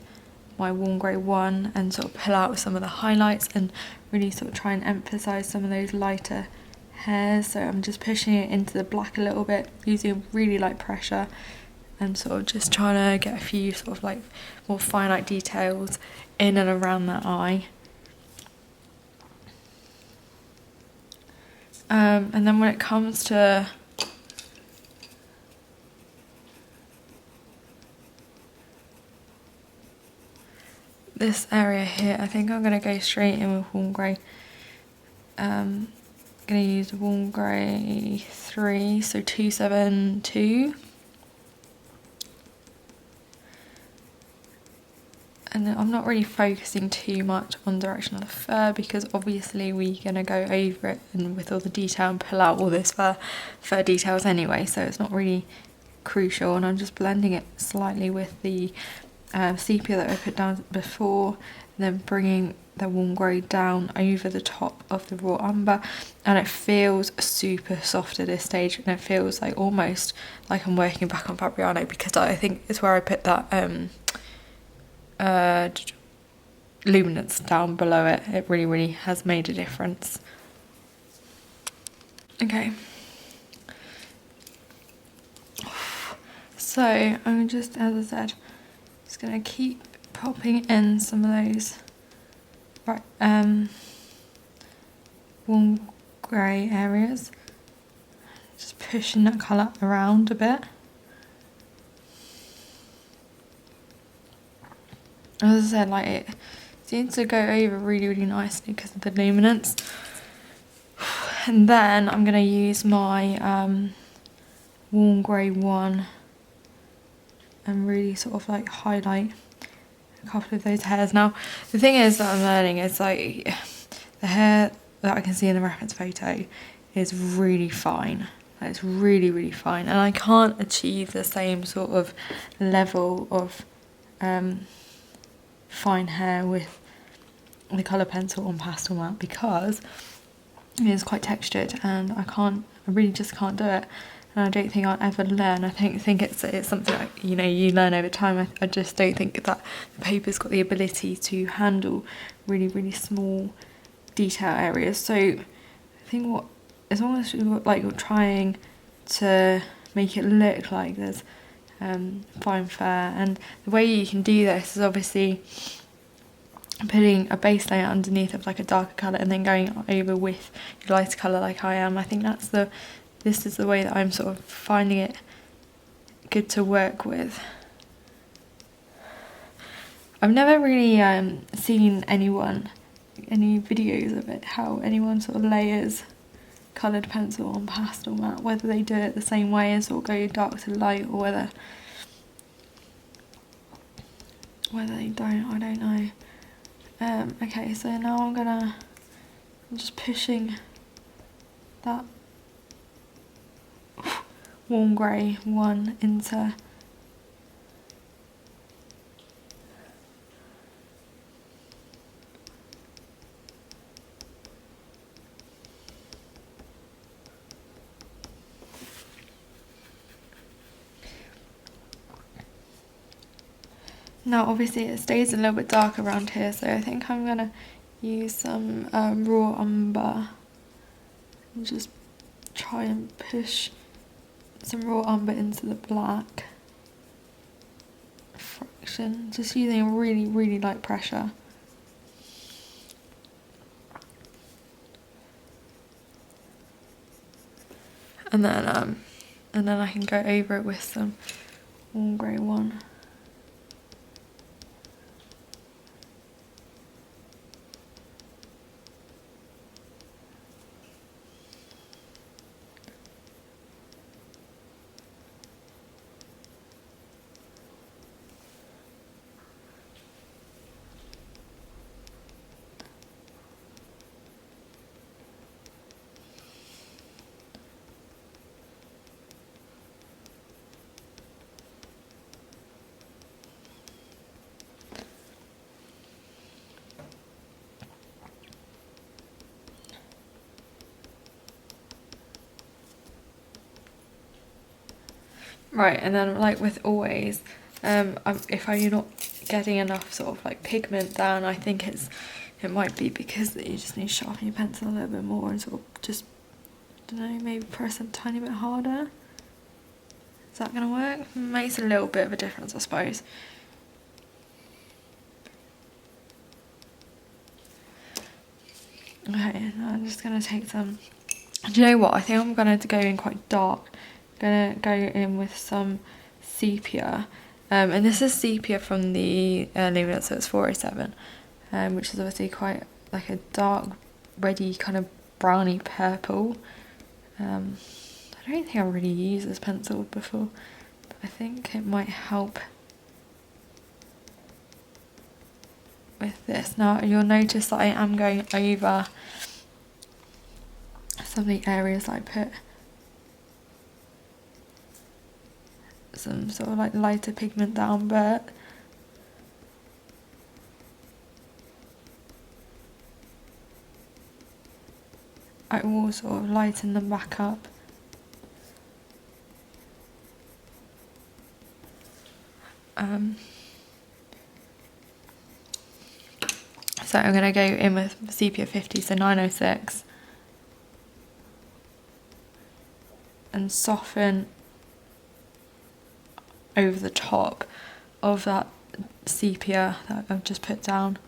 my warm grey 1 and sort of pull out some of the highlights and really sort of try and emphasise some of those lighter hairs. So I'm just pushing it into the black a little bit, using really light pressure, and sort of just trying to get a few sort of like more finite details in and around that eye. And then when it comes to this area here, I think I'm going to go straight in with warm grey. I'm going to use warm grey 3, so 272. And then I'm not really focusing too much on direction of the fur, because obviously we're going to go over it and with all the detail and pull out all this fur details anyway, so it's not really crucial. And I'm just blending it slightly with the sepia that I put down before, and then bringing the warm grey down over the top of the raw umber, and it feels super soft at this stage, and it feels like almost like I'm working back on Fabriano, because I think it's where I put that luminance down below it. It really has made a difference. Okay, so I'm just, as I said, just going to keep popping in some of those warm grey areas, just pushing that colour around a bit. As I said, like, it seems to go over really nicely because of the luminance. And then I'm going to use my warm grey 1 and really sort of like highlight a couple of those hairs. Now, the thing is that I'm learning is like the hair that I can see in the reference photo is really fine. Like, it's really fine, and I can't achieve the same sort of level of fine hair with the colour pencil on pastel matte, because it is quite textured, and I really just can't do it. And I don't think I'll ever learn. I think it's something like, you know, you learn over time. I just don't think that the paper's got the ability to handle really small detail areas. So I think as long as you're trying to make it look like there's fine fur. And the way you can do this is obviously putting a base layer underneath of like a darker colour and then going over with your lighter colour like I am. I think this is the way that I'm sort of finding it good to work with. I've never really seen any videos of it, how anyone sort of layers coloured pencil on pastel matte, whether they do it the same way and sort of go dark to light, or whether they don't, I don't know. Okay, so now I'm just pushing that warm grey one into now. Obviously it stays a little bit dark around here, so I think I'm gonna use some raw umber and just try and push some raw umber into the black fraction, just using a really light pressure. And then I can go over it with some warm grey one. Right, and then like with always, if I'm not getting enough sort of like pigment down, I think it might be because you just need to sharpen your pencil a little bit more and sort of just, I don't know, maybe press a tiny bit harder. Is that gonna work? Makes a little bit of a difference, I suppose. Okay, now I'm just gonna take some, do you know what, I think I'm gonna go in quite dark. Gonna go in with some sepia, and this is sepia from the luminance, so it's 407, which is obviously quite like a dark reddy kind of browny purple. I don't think I've really used this pencil before, but I think it might help with this. Now you'll notice that I am going over some of the areas that I put some sort of like lighter pigment down, but I will sort of lighten them back up. So I'm going to go in with sepia 50, so 906, and soften over the top of that sepia that I've just put down.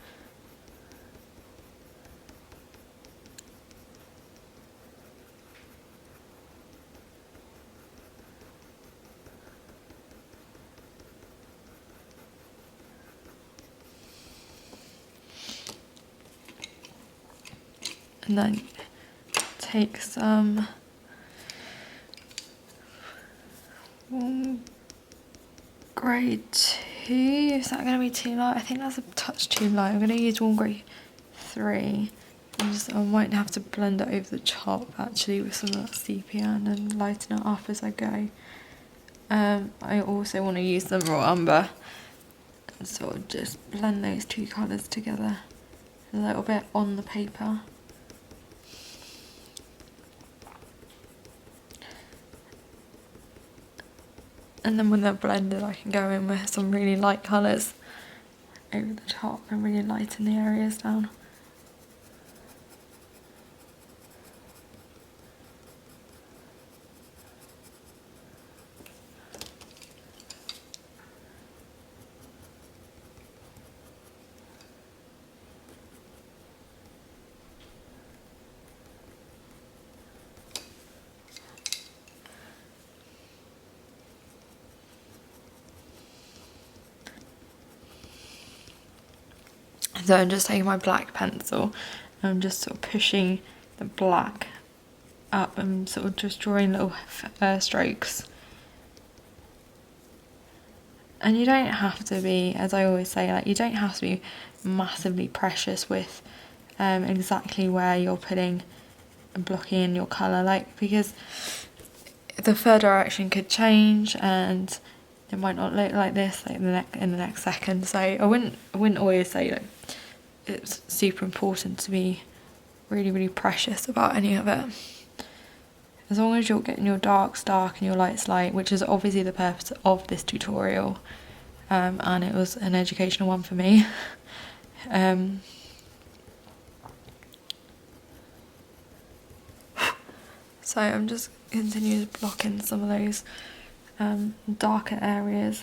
And then take some grey 2, is that going to be too light? I think that's a touch too light. I'm going to use warm grey 3. I might have to blend it over the top actually with some of that sepia and then lighten it up as I go. I also want to use the raw umber and sort of just blend those two colours together a little bit on the paper. And then when they're blended, I can go in with some really light colours over the top and really lighten the areas down. So I'm just taking my black pencil and I'm just sort of pushing the black up and sort of just drawing little strokes. And you don't have to be, as I always say, like, you don't have to be massively precious with exactly where you're putting and blocking in your colour, like, because the fur direction could change and it might not look like this like in the next second. So I wouldn't always say that it's super important to be really precious about any of it. As long as you're getting your darks dark and your lights light, which is obviously the purpose of this tutorial, and it was an educational one for me. So I'm just continuing to block in some of those darker areas.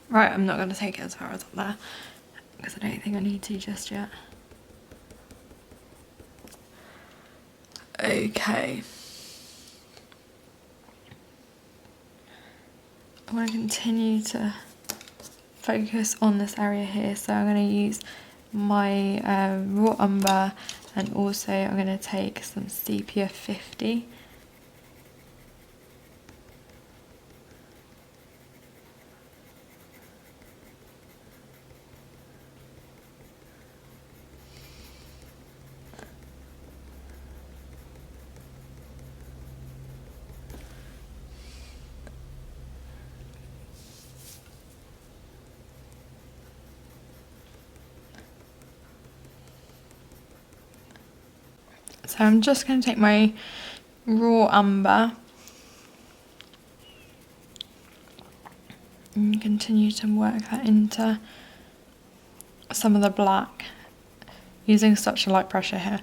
Right, I'm not going to take it as far as up there because I don't think I need to just yet. Okay. I'm going to continue to focus on this area here, so I'm going to use my raw umber, and also I'm going to take some sepia 50. So I'm just going to take my raw umber and continue to work that into some of the black using such a light pressure here.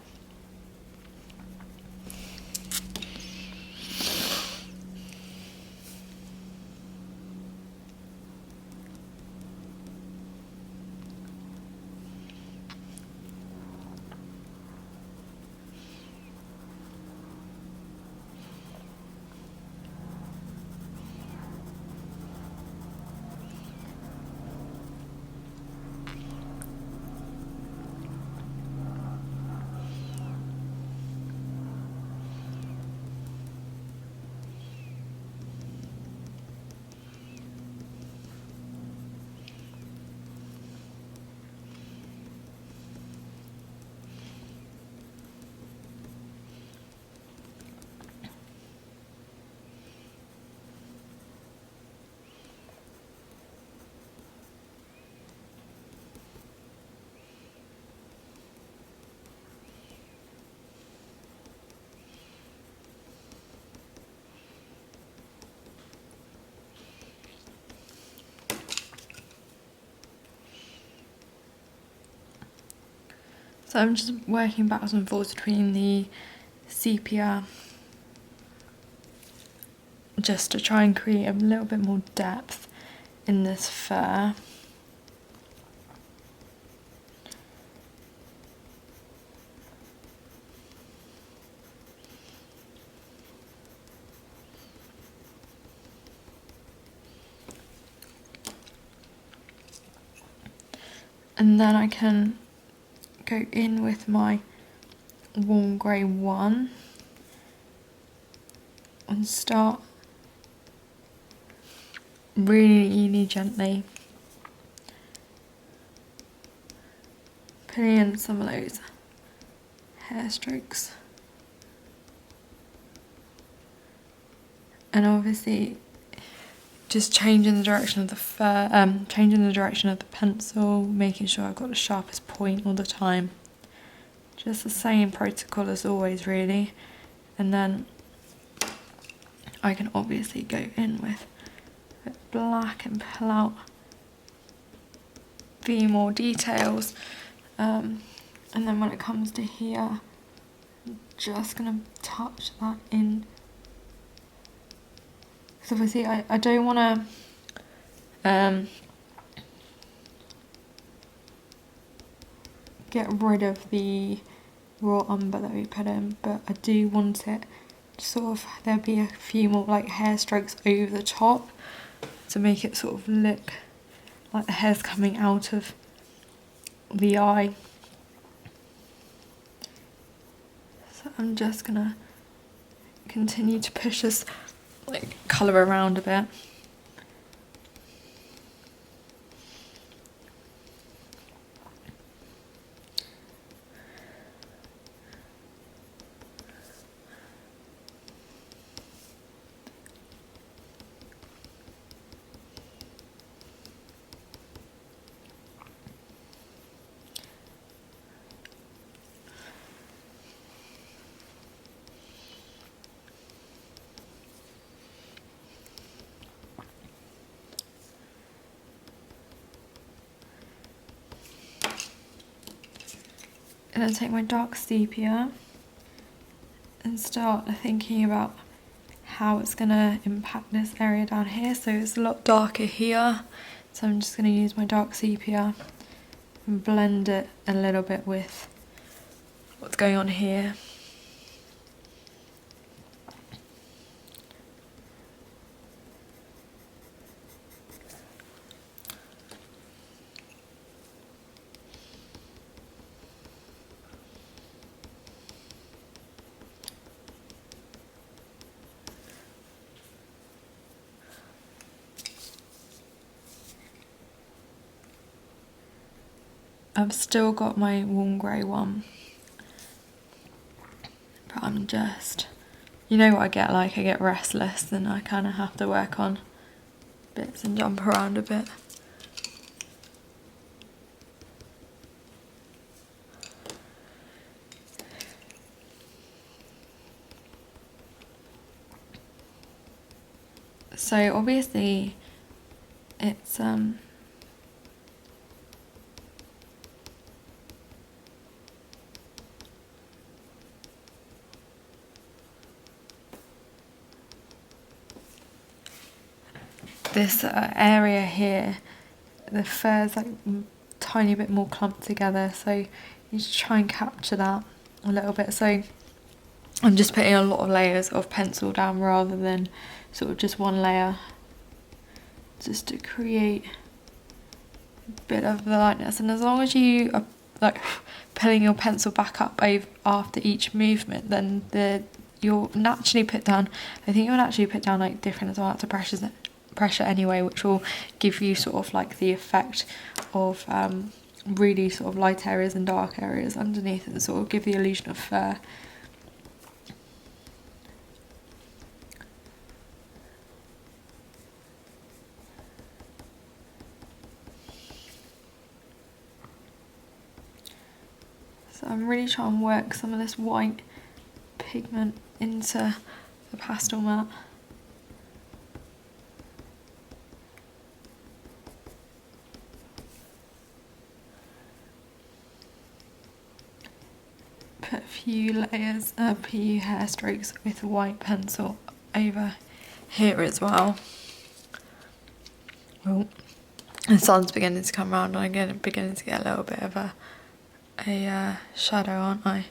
So I'm just working backwards and forwards between the sepia just to try and create a little bit more depth in this fur. And then I can go in with my warm grey 1 and start really gently putting in some of those hair strokes. And obviously just changing the direction of the fur, changing the direction of the pencil, making sure I've got the sharpest point all the time. Just the same protocol as always, really. And then I can obviously go in with bit black and pull out a few more details. And then when it comes to here, I'm just gonna touch that in. Because obviously I don't wanna get rid of the raw umber that we put in, but I do want it to sort of, there'll be a few more like hair strokes over the top to make it sort of look like the hair's coming out of the eye. So I'm just gonna continue to push this like colour around a bit. I'm going to take my dark sepia and start thinking about how it's going to impact this area down here. So it's a lot darker here, so I'm just going to use my dark sepia and blend it a little bit with what's going on here. I've still got my warm grey one, but I'm just, you know what I get like, I get restless and I kind of have to work on bits and jump around a bit. So obviously it's this area here, the fur's like tiny bit more clumped together, so you just try and capture that a little bit. So I'm just putting a lot of layers of pencil down rather than sort of just one layer, just to create a bit of the lightness. And as long as you are like pulling your pencil back up after each movement, then you'll naturally put down, I think you'll naturally put down like different amounts of pressure anyway, which will give you sort of like the effect of really sort of light areas and dark areas underneath, and sort of give the illusion of fur. So I'm really trying to work some of this white pigment into the pastel mat. Put a few layers, a few hair strokes with a white pencil over here as well. Oh, the sun's beginning to come around and I'm beginning to get a little bit of a shadow, aren't I?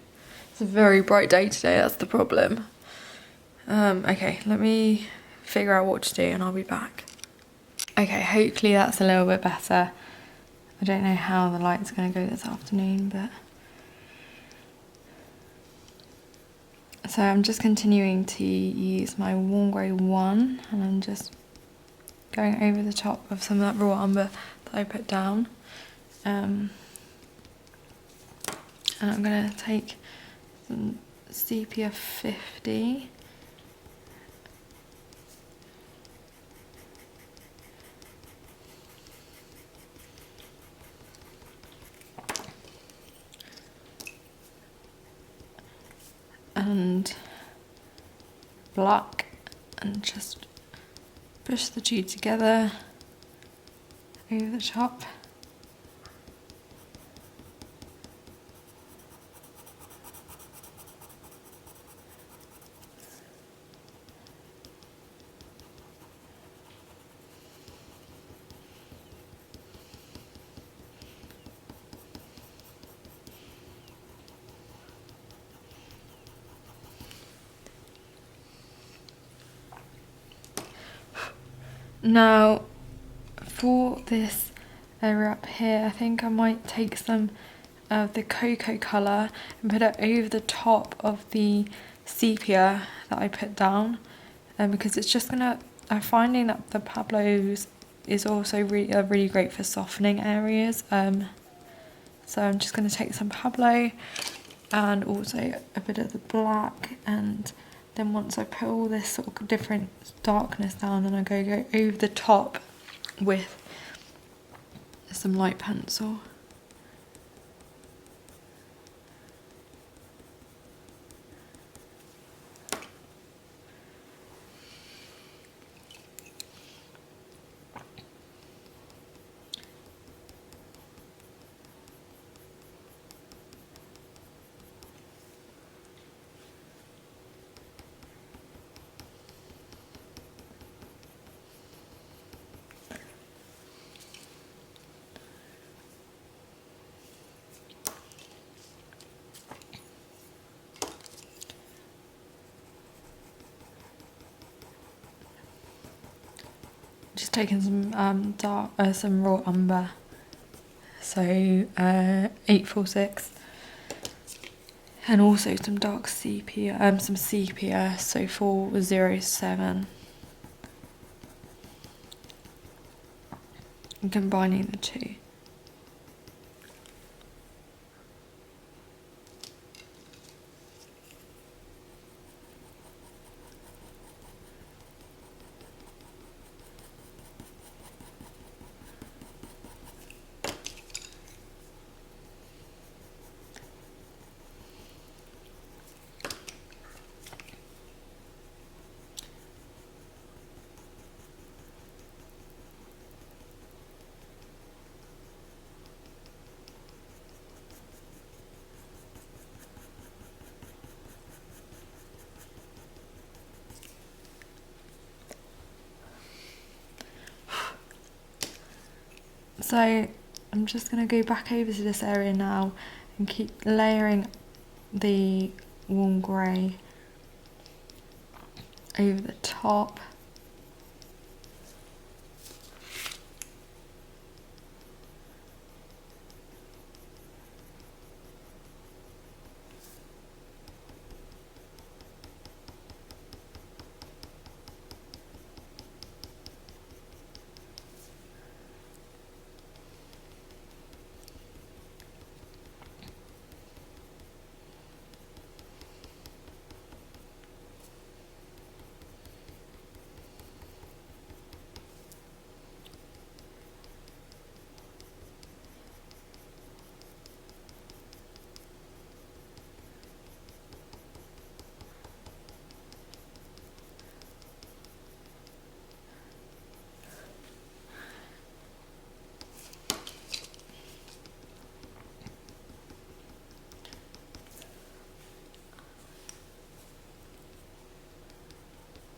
It's a very bright day today, that's the problem. Okay, let me figure out what to do and I'll be back. Okay, hopefully that's a little bit better. I don't know how the light's going to go this afternoon, but... So I'm just continuing to use my warm grey one, and I'm just going over the top of some of that raw umber that I put down. And I'm going to take some sepia 50. And black, and just push the two together over the top. Now, for this area up here, I think I might take some of the cocoa colour and put it over the top of the sepia that I put down, because it's just gonna, I'm finding that the Pablos is also really great for softening areas. So I'm just going to take some Pablo and also a bit of the black, and then once I put all this sort of different darkness down, then I go over the top with some light pencil. Just taking some some raw umber, so 846, and also some dark sepia, some sepia, so 407, and combining the two. So I'm just going to go back over to this area now and keep layering the warm grey over the top.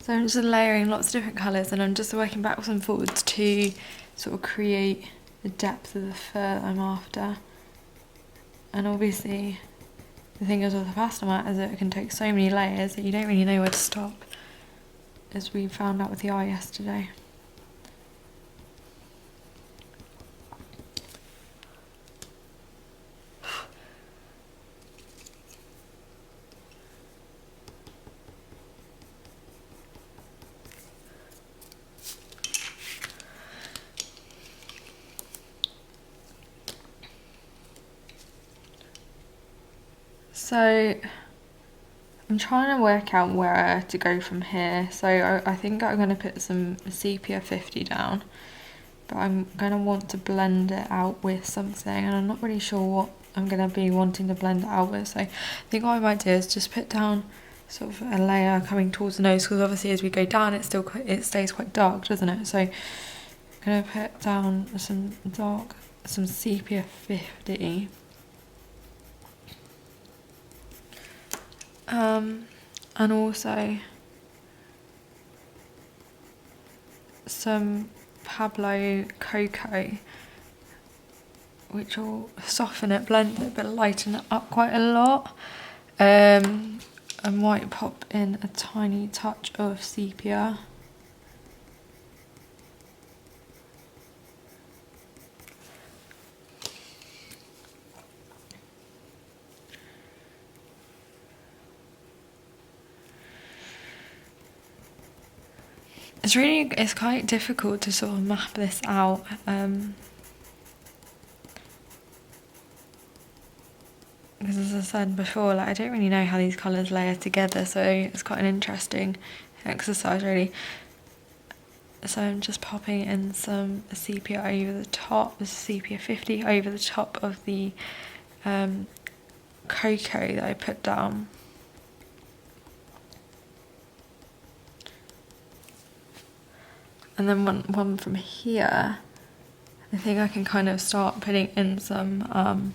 So I'm just layering lots of different colours, and I'm just working backwards and forwards to sort of create the depth of the fur that I'm after. And obviously the thing is with the pasta mat is that it can take so many layers that you don't really know where to stop, as we found out with the eye yesterday. So I'm trying to work out where to go from here. So I think I'm going to put some sepia 50 down, but I'm going to want to blend it out with something, and I'm not really sure what I'm going to be wanting to blend it out with. So I think what I might do is just put down sort of a layer coming towards the nose, because obviously as we go down it stays quite dark, doesn't it? So I'm going to put down some sepia 50, and also some Pablo Cocoa, which will soften it, blend it, but lighten it up quite a lot. I might pop in a tiny touch of sepia. It's quite difficult to sort of map this out. Because as I said before, like, I don't really know how these colours layer together, so it's quite an interesting exercise really. So I'm just popping in some sepia over the top, this sepia 50 over the top of the cocoa that I put down. And then one from here, I think I can kind of start putting in some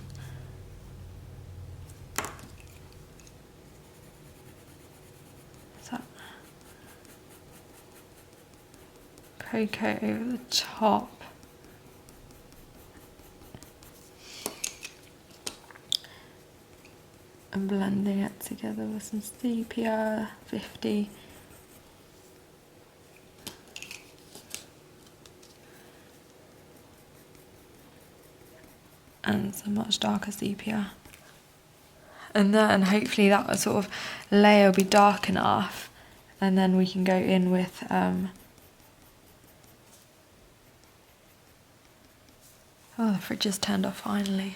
cocoa over the top. And blending it together with some sepia 50. And some much darker sepia. And then hopefully that sort of layer will be dark enough, and then we can go in with oh, the fridge is turned off finally.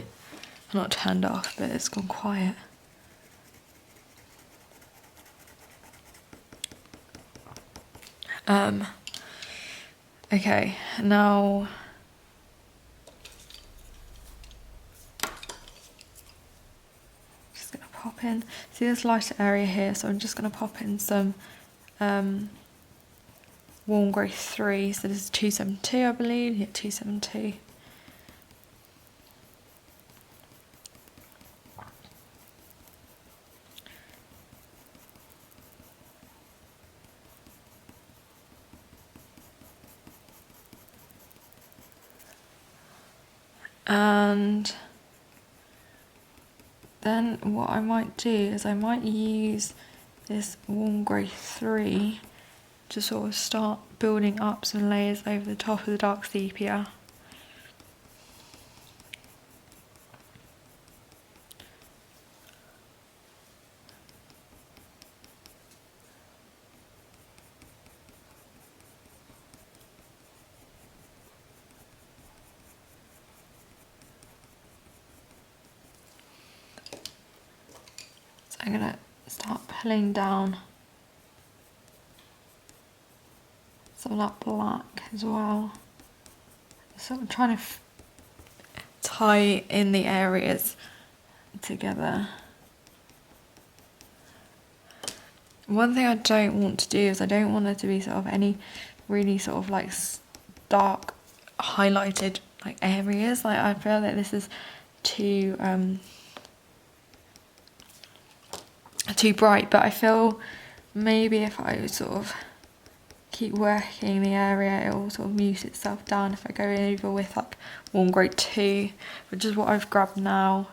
Not turned off, but it's gone quiet. Okay, now just gonna pop in. See this lighter area here, so I'm just gonna pop in some warm grey 3. So this is 272, I believe. Yeah, 272. And then what I might do is I might use this warm grey 3 to sort of start building up some layers over the top of the dark sepia. I'm going to start pulling down some of that black as well. So I'm trying to tie in the areas together. One thing I don't want to do is I don't want there to be sort of any really sort of like dark highlighted like areas. Like I feel that this is too bright, but I feel maybe if I sort of keep working the area, it will sort of mute itself down if I go over with like warm grey 2, which is what I've grabbed now.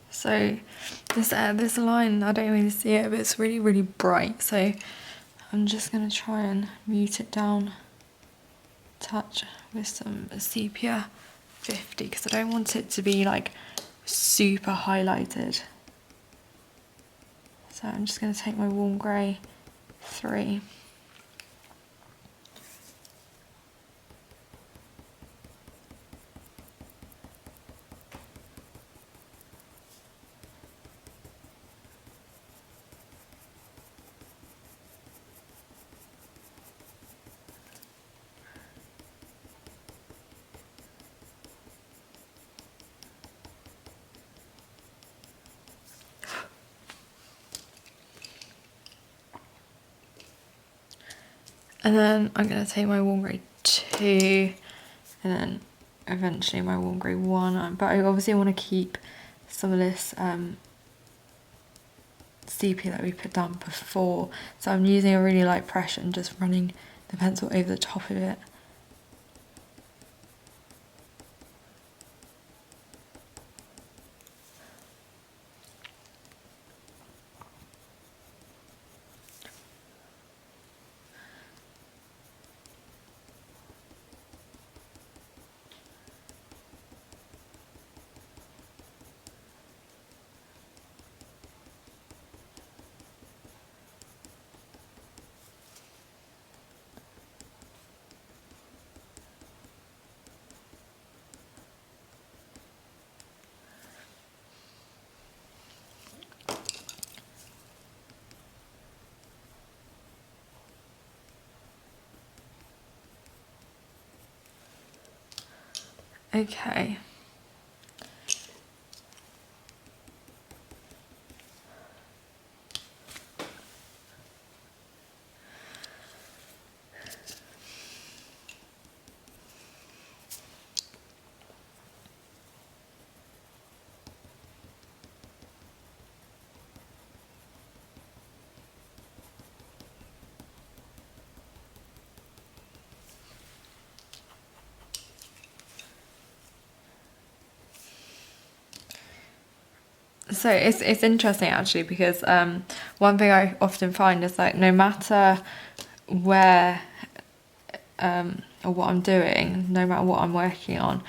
So this line, I don't really see it, but it's really, really bright. So I'm just going to try and mute it down a touch with some sepia 50, because I don't want it to be like super highlighted. So I'm just going to take my warm grey 3. And then I'm going to take my warm grey 2 and then eventually my warm grey 1. But I obviously want to keep some of this sepia that we put down before. So I'm using a really light pressure and just running the pencil over the top of it. Okay. So it's interesting actually, because one thing I often find is like no matter where or what I'm doing, no matter what I'm working on,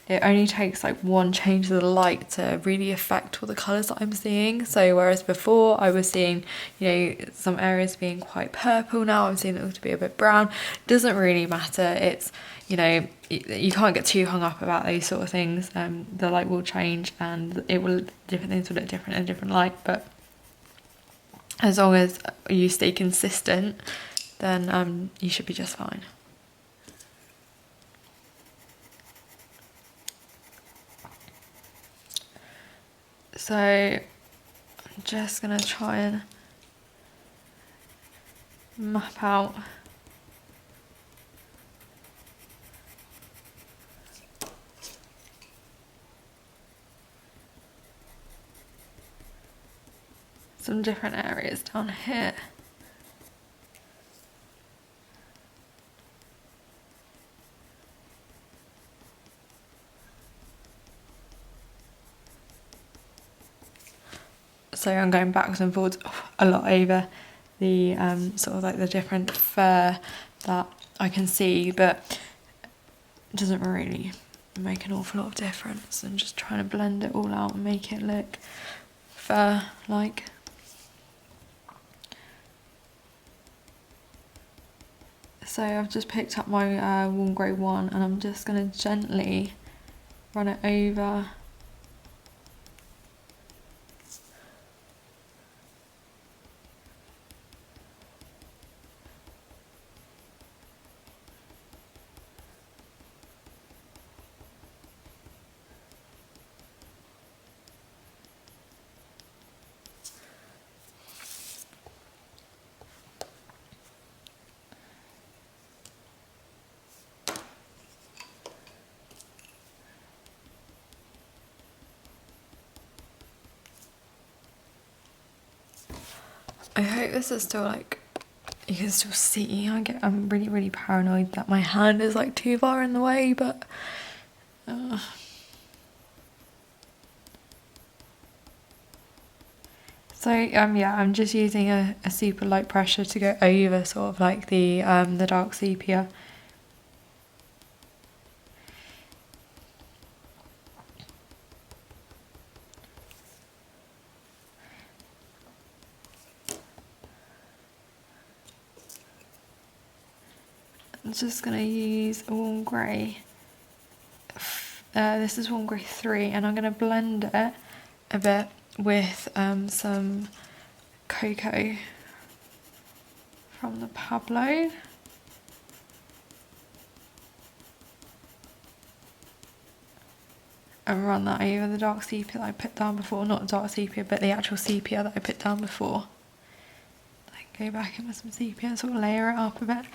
it only takes like one change of the light to really affect all the colours that I'm seeing. So whereas before I was seeing, you know, some areas being quite purple, now I'm seeing it to be a bit brown. It doesn't really matter. It's, you know, you can't get too hung up about those sort of things. The light will change and different things will look different in different light, but as long as you stay consistent, then you should be just fine. So I'm just going to try and map out some different areas down here. So I'm going backwards and forwards a lot over the sort of like the different fur that I can see, but it doesn't really make an awful lot of difference. I'm just trying to blend it all out and make it look fur-like. So I've just picked up my warm grey 1 and I'm just going to gently run it over . I hope this is still like, you can still see. I'm really paranoid that my hand is like too far in the way, but so yeah, I'm just using a super light pressure to go over sort of like the dark sepia. I'm just going to use a warm grey. This is warm grey 3, and I'm going to blend it a bit with some cocoa from the Pablo. And run that over the dark sepia that I put down before. Not dark sepia, but the actual sepia that I put down before. Like go back in with some sepia and sort of layer it up a bit.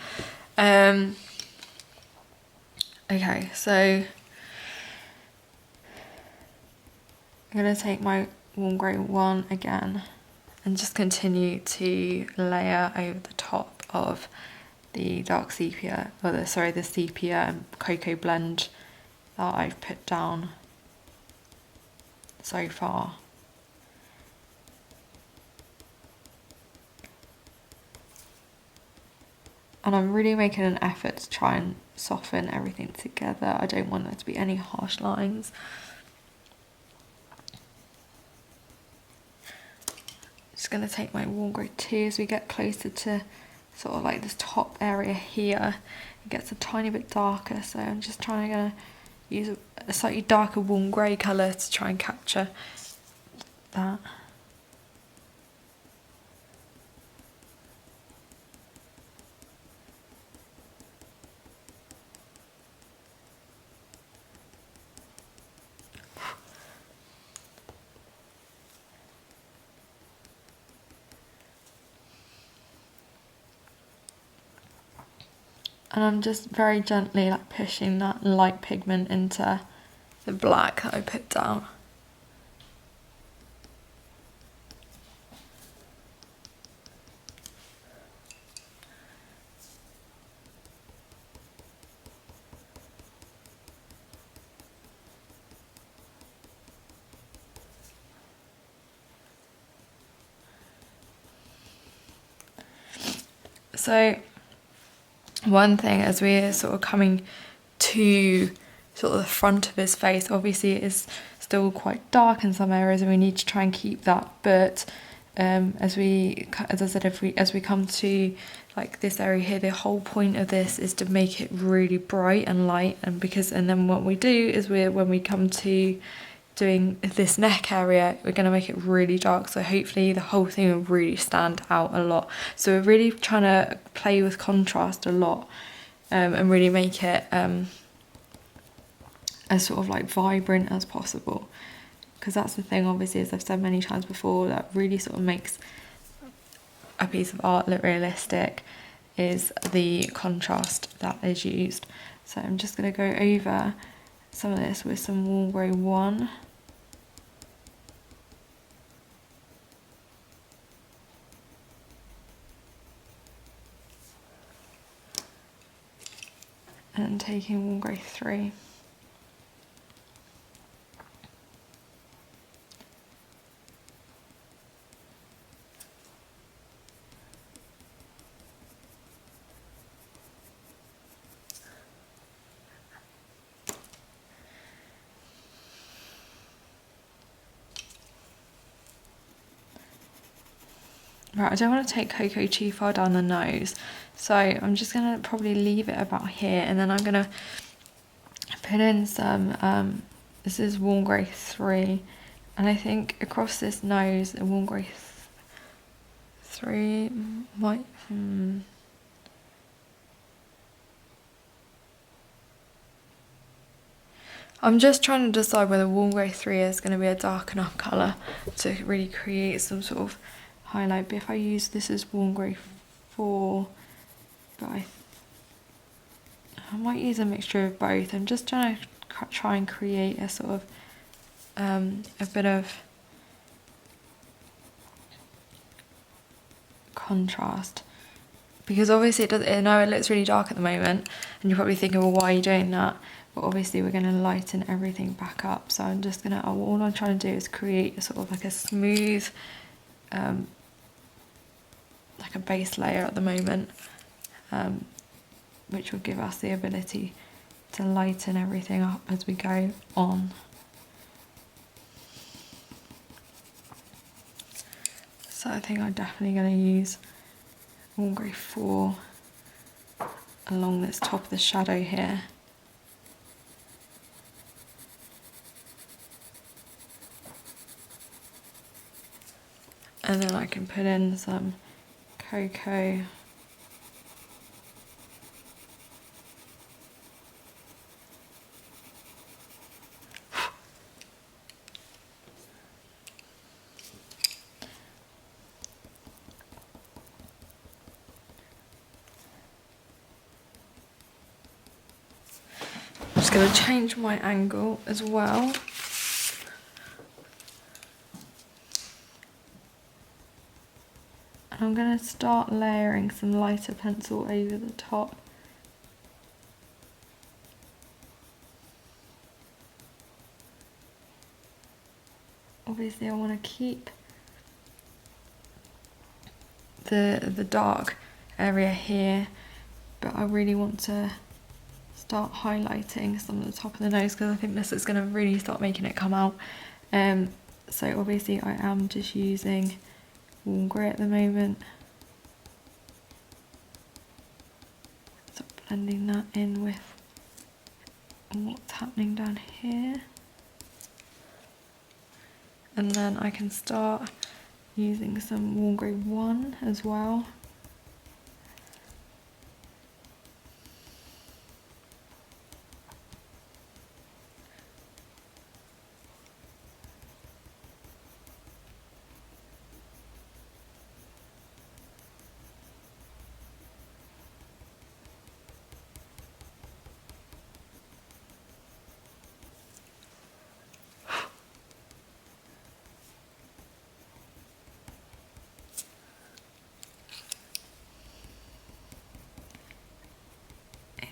Okay, so I'm going to take my warm grey 1 again and just continue to layer over the top of the dark sepia, or the sepia and cocoa blend that I've put down so far. And I'm really making an effort to try and soften everything together. I don't want there to be any harsh lines. Just going to take my warm grey 2 as we get closer to sort of like this top area here. It gets a tiny bit darker, so I'm just trying to use a slightly darker warm grey colour to try and capture that. And I'm just very gently like pushing that light pigment into the black that I put down. So one thing, as we're sort of coming to sort of the front of his face, obviously it is still quite dark in some areas and we need to try and keep that, but as I said, as we come to like this area here, the whole point of this is to make it really bright and light, and then what we do is when we come to doing this neck area, we're going to make it really dark, so hopefully the whole thing will really stand out a lot. So we're really trying to play with contrast a lot, and really make it as sort of like vibrant as possible, because that's the thing, obviously, as I've said many times before, that really sort of makes a piece of art look realistic, is the contrast that is used. So I'm just going to go over some of this with some warm grey 1. And taking warm grey 3. Right, I don't want to take cocoa too far down the nose, so I'm just going to probably leave it about here, and then I'm going to put in some, this is warm grey 3, and I think across this nose, the warm grey 3 might, I'm just trying to decide whether warm grey 3 is going to be a dark enough colour to really create some sort of highlight. But if I use this as warm grey 4, but I might use a mixture of both. I'm just trying to try and create a sort of a bit of contrast, because obviously I know it looks really dark at the moment, and you're probably thinking, well, why are you doing that? But obviously we're going to lighten everything back up, so I'm just going to, all I'm trying to do is create a sort of like a smooth, like a base layer at the moment, which will give us the ability to lighten everything up as we go on. So I think I'm definitely going to use warm grey 4 along this top of the shadow here. And then I can put in some cocoa. going to change my angle as well. And I'm going to start layering some lighter pencil over the top. Obviously I want to keep the dark area here, but I really want to start highlighting some of the top of the nose because I think this is going to really start making it come out. So obviously I am just using warm grey at the moment. So blending that in with what's happening down here. And then I can start using some warm grey 1 as well.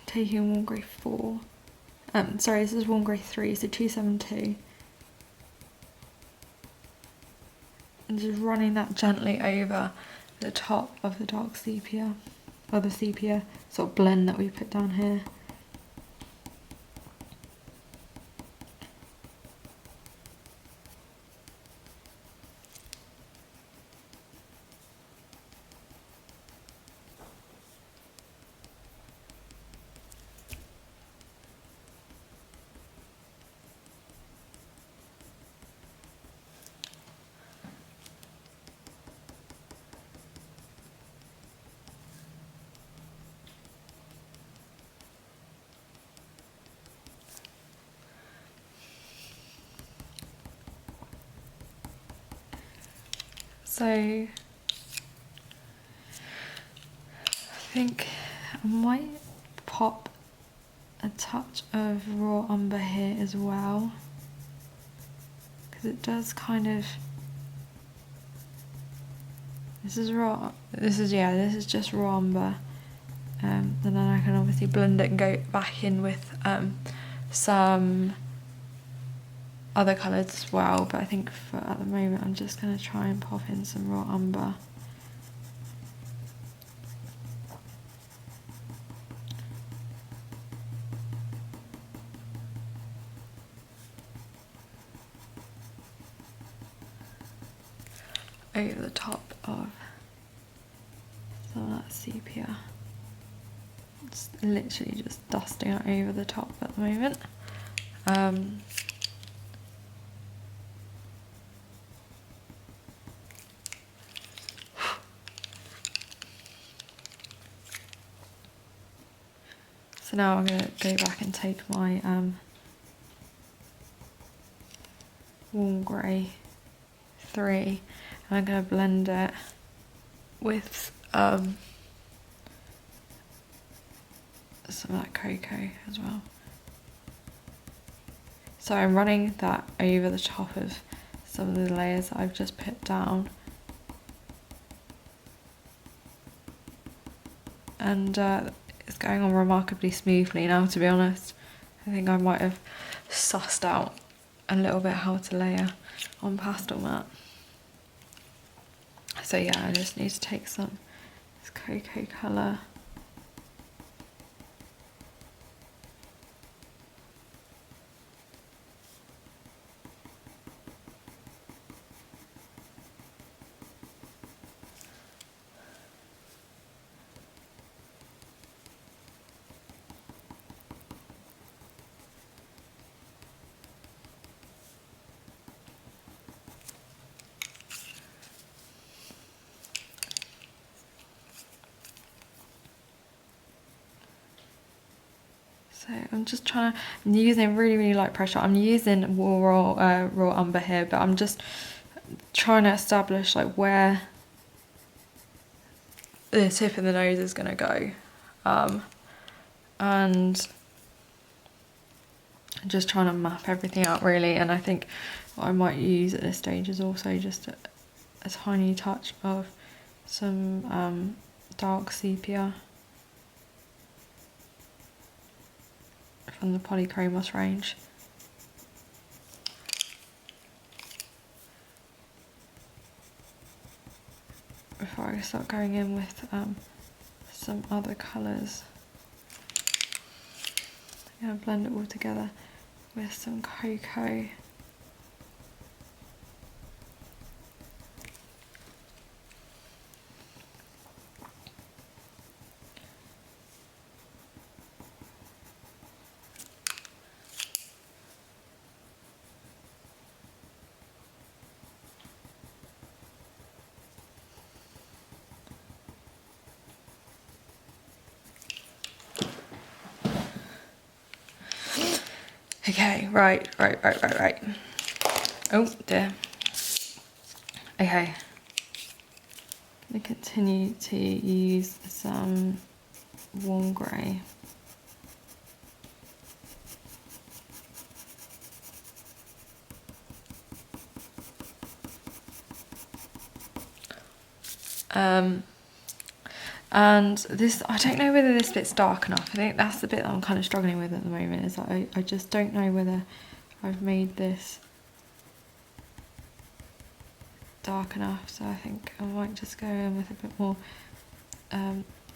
Taking warm grey 4. Sorry, this is warm grey 3, so 272. And just running that gently over the top of the dark sepia, or the sepia sort of blend that we put down here. So I think I might pop a touch of raw umber here as well, because it does kind of, this is just raw umber, and then I can obviously blend it and go back in with some other colours as well, but I think for at the moment I'm just going to try and pop in some raw umber. Over the top of some of that sepia. It's literally just dusting it over the top at the moment. So now I'm going to go back and take my warm grey 3 and I'm going to blend it with some of that cocoa as well. So I'm running that over the top of some of the layers that I've just put down. And it's going on remarkably smoothly now, to be honest. I think I might have sussed out a little bit how to layer on pastel mat. So yeah, I just need to take some this cocoa colour. So I'm just trying to, I'm using really light pressure. I'm using raw umber here, but I'm just trying to establish like where the tip of the nose is going to go. And just trying to map everything out really. And I think what I might use at this stage is also just a tiny touch of some dark sepia from the Polychromos range. Before I start going in with some other colours. I'm going to blend it all together with some cocoa. Okay, right. Oh dear. Okay. I'm going to continue to use some warm grey. And this, I don't know whether this bit's dark enough. I think that's the bit that I'm kind of struggling with at the moment, is that I just don't know whether I've made this dark enough. So I think I might just go in with a bit more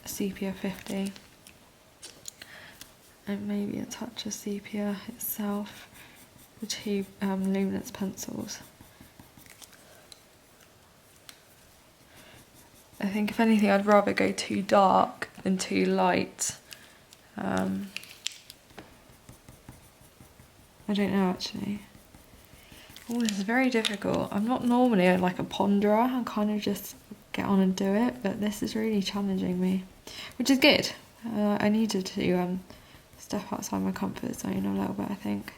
sepia 50 and maybe a touch of sepia itself, the two luminance pencils. I think if anything I'd rather go too dark than too light. I don't know actually. Oh, this is very difficult. I'm not normally like a ponderer, I kind of just get on and do it, but this is really challenging me, which is good. I needed to step outside my comfort zone a little bit, I think.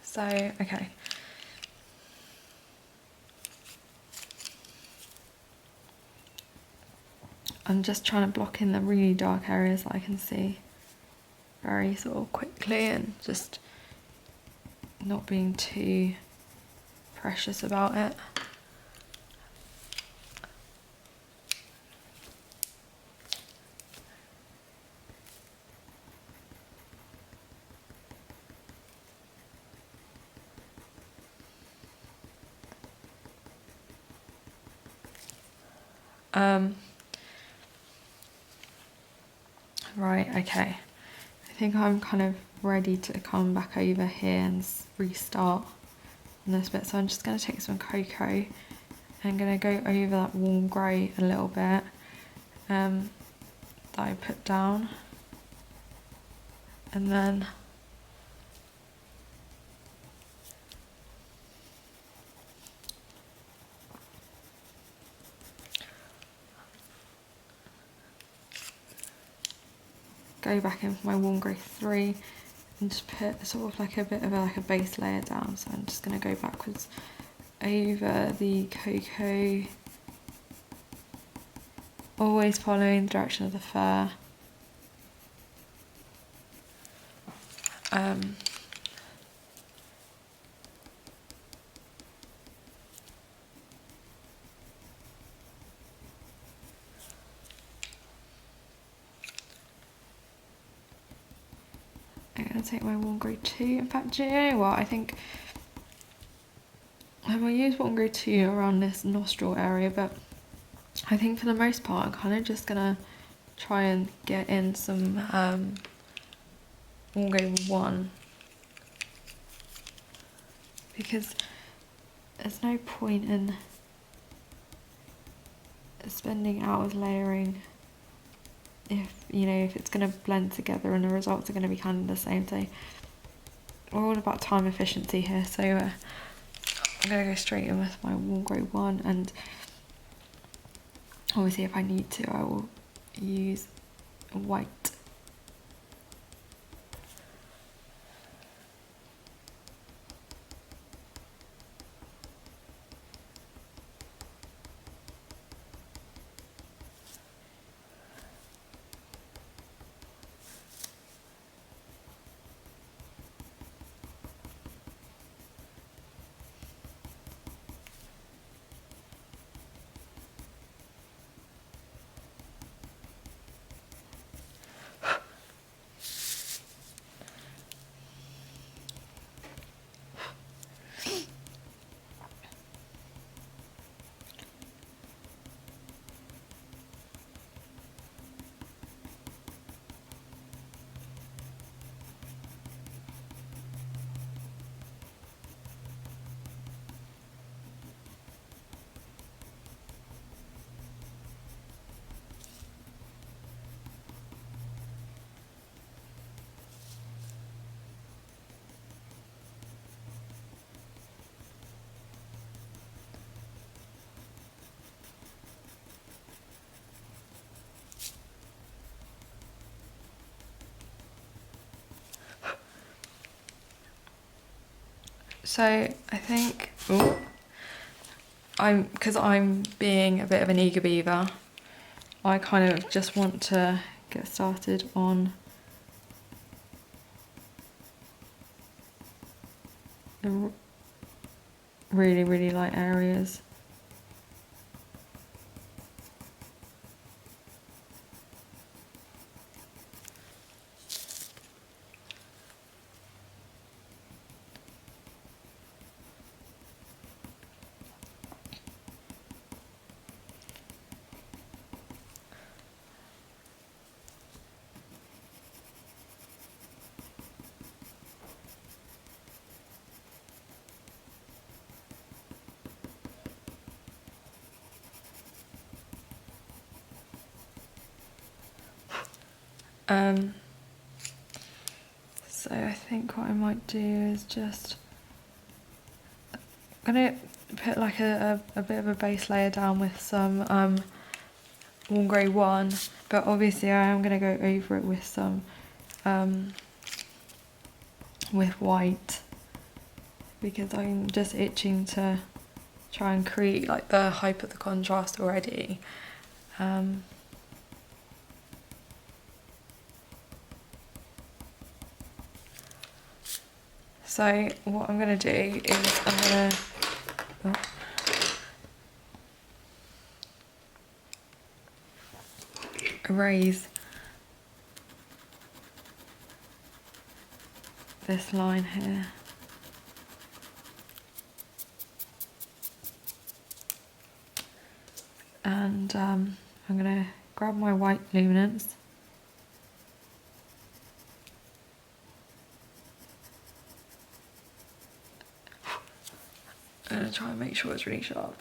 So, okay. I'm just trying to block in the really dark areas that I can see very sort of quickly, and just not being too precious about it. Right, okay. I think I'm kind of ready to come back over here and restart on this bit. So I'm just going to take some cocoa. I'm going to go over that warm grey a little bit that I put down. And then go back in for my warm grey 3 and just put sort of like a bit of like a base layer down. So I'm just going to go backwards over the cocoa, always following the direction of the fur. I'm going to take my warm grey 2. In fact, do you know what? I think I will use warm grey 2 around this nostril area, but I think for the most part I'm kind of just going to try and get in some warm grey 1, because there's no point in spending hours layering if, you know, if it's going to blend together and the results are going to be kind of the same. So we're all about time efficiency here, so I'm going to go straight in with my warm grey 1, and obviously if I need to I will use white. So I think, because I'm being a bit of an eager beaver, I kind of just want to get started on the really, really light areas. So I think what I might do is just, I'm gonna put like a bit of a base layer down with some warm grey 1, but obviously I am gonna go over it with some with white, because I'm just itching to try and create like the hype of the contrast already. So what I'm going to do is I'm going to erase this line here. And I'm going to grab my white luminance. I'm going to try and make sure it's really sharp.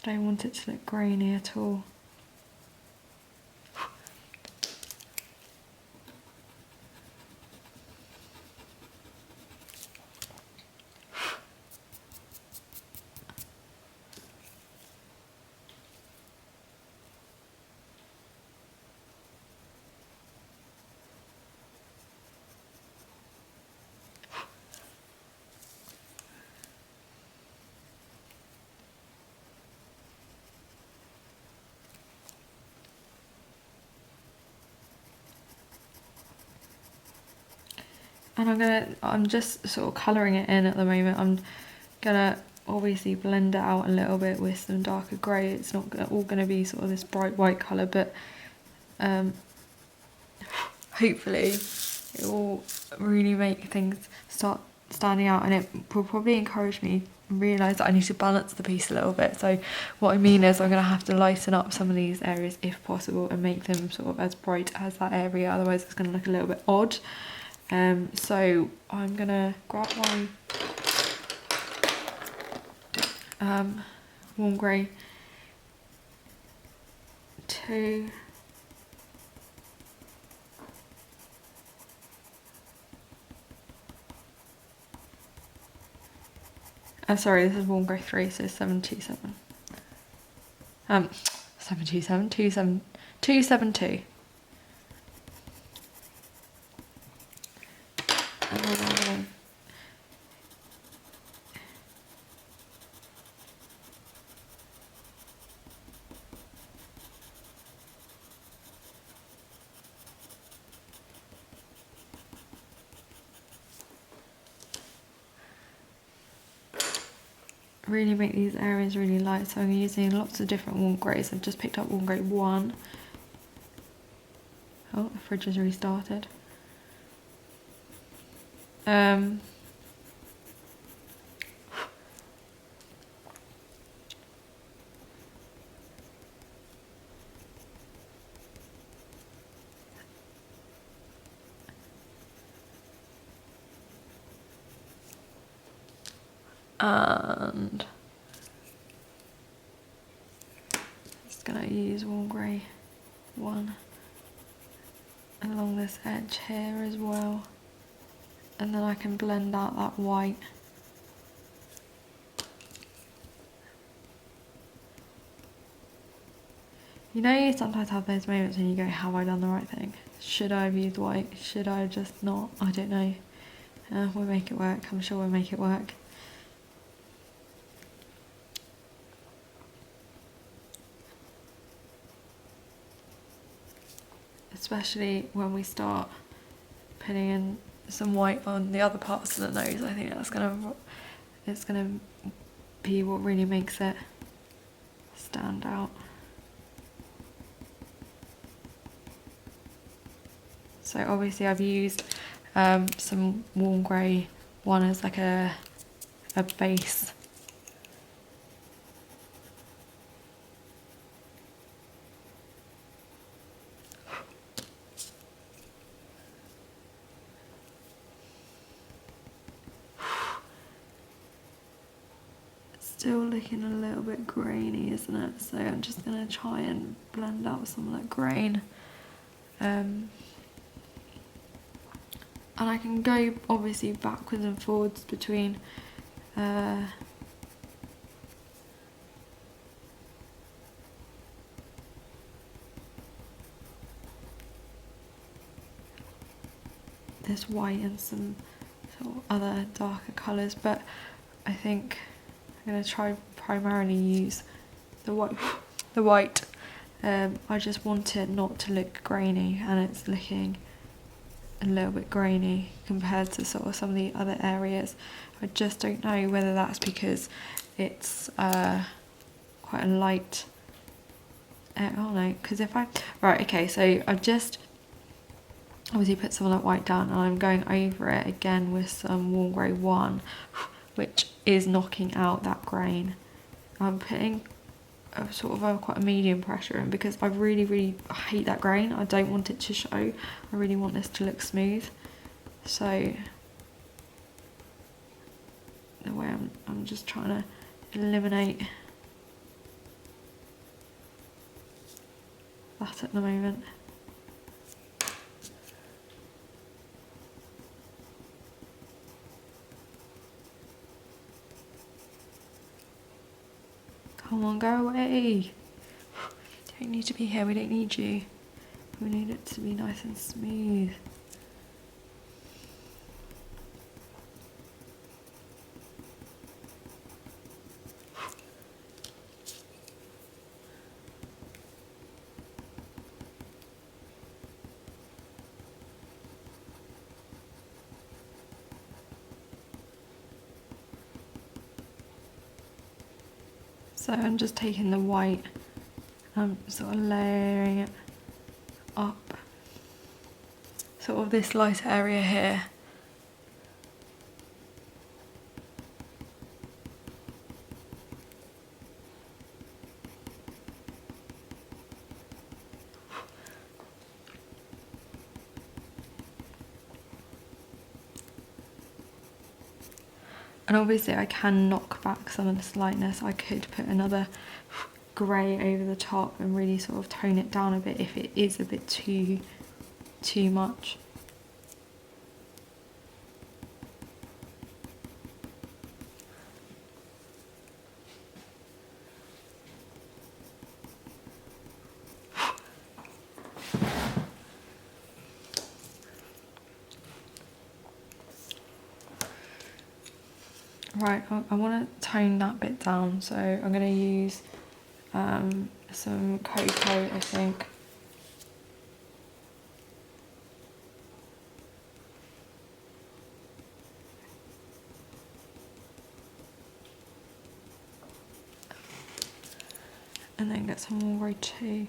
I don't want it to look grainy at all. And I'm just sort of colouring it in at the moment. I'm gonna obviously blend it out a little bit with some darker grey. It's not all gonna be sort of this bright white colour, but hopefully it will really make things start standing out, and it will probably encourage me realise that I need to balance the piece a little bit. So what I mean is I'm going to have to lighten up some of these areas if possible and make them sort of as bright as that area, otherwise it's going to look a little bit odd. So I'm going to grab my warm grey 2. Sorry, this is warm grey 3, so 727. 727, 272. And then I'm going really make these areas really light, so I'm using lots of different warm greys. I've just picked up warm grey 1. Oh, the fridge has restarted. And just gonna use warm grey 1 along this edge here as well, and then I can blend out that white. You know, you sometimes have those moments when you go, have I done the right thing? Should I have used white? Should I just not? I don't know. We'll make it work. I'm sure we'll make it work. Especially when we start putting in some white on the other parts of the nose. I think it's gonna be what really makes it stand out. So obviously I've used some warm grey one as like a base. Still looking a little bit grainy, isn't it? So I'm just going to try and blend out some of that grain. And I can go obviously backwards and forwards between this white and some sort of other darker colours, but I think I'm going to try primarily use the white. I just want it not to look grainy, and it's looking a little bit grainy compared to sort of some of the other areas. I just don't know whether that's because it's quite a light, oh no, because if I, right, okay, so I've just obviously put some of that white down, and I'm going over it again with some warm grey 1, which is knocking out that grain. I'm putting a sort of quite a medium pressure in, because I really hate that grain. I don't want it to show. I really want this to look smooth. So the way I'm just trying to eliminate that at the moment. Come on, go away. You don't need to be here, we don't need you. We need it to be nice and smooth. So I'm just taking the white, I'm sort of layering it up, sort of this lighter area here. And obviously I can knock back some of the lightness. I could put another grey over the top and really sort of tone it down a bit if it is a bit too much. Right, I want to tone that bit down, so I'm going to use some cocoa, I think. And then get some more red too.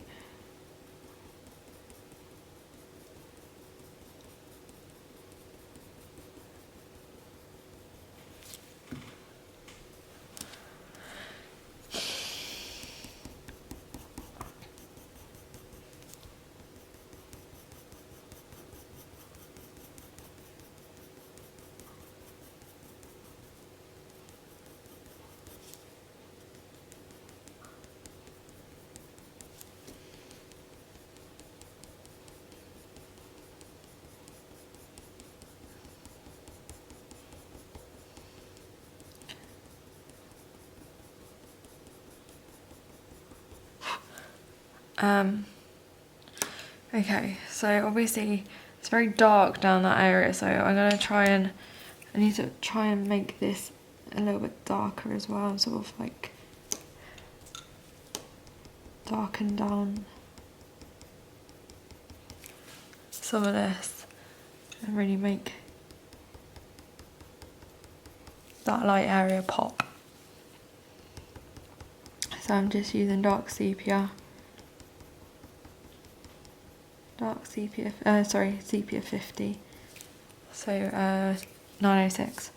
Okay, so obviously it's very dark down that area, so I'm gonna I need to try and make this a little bit darker as well, and sort of like darken down some of this and really make that light area pop. So I'm just using dark sepia. Sepia 50. So 906.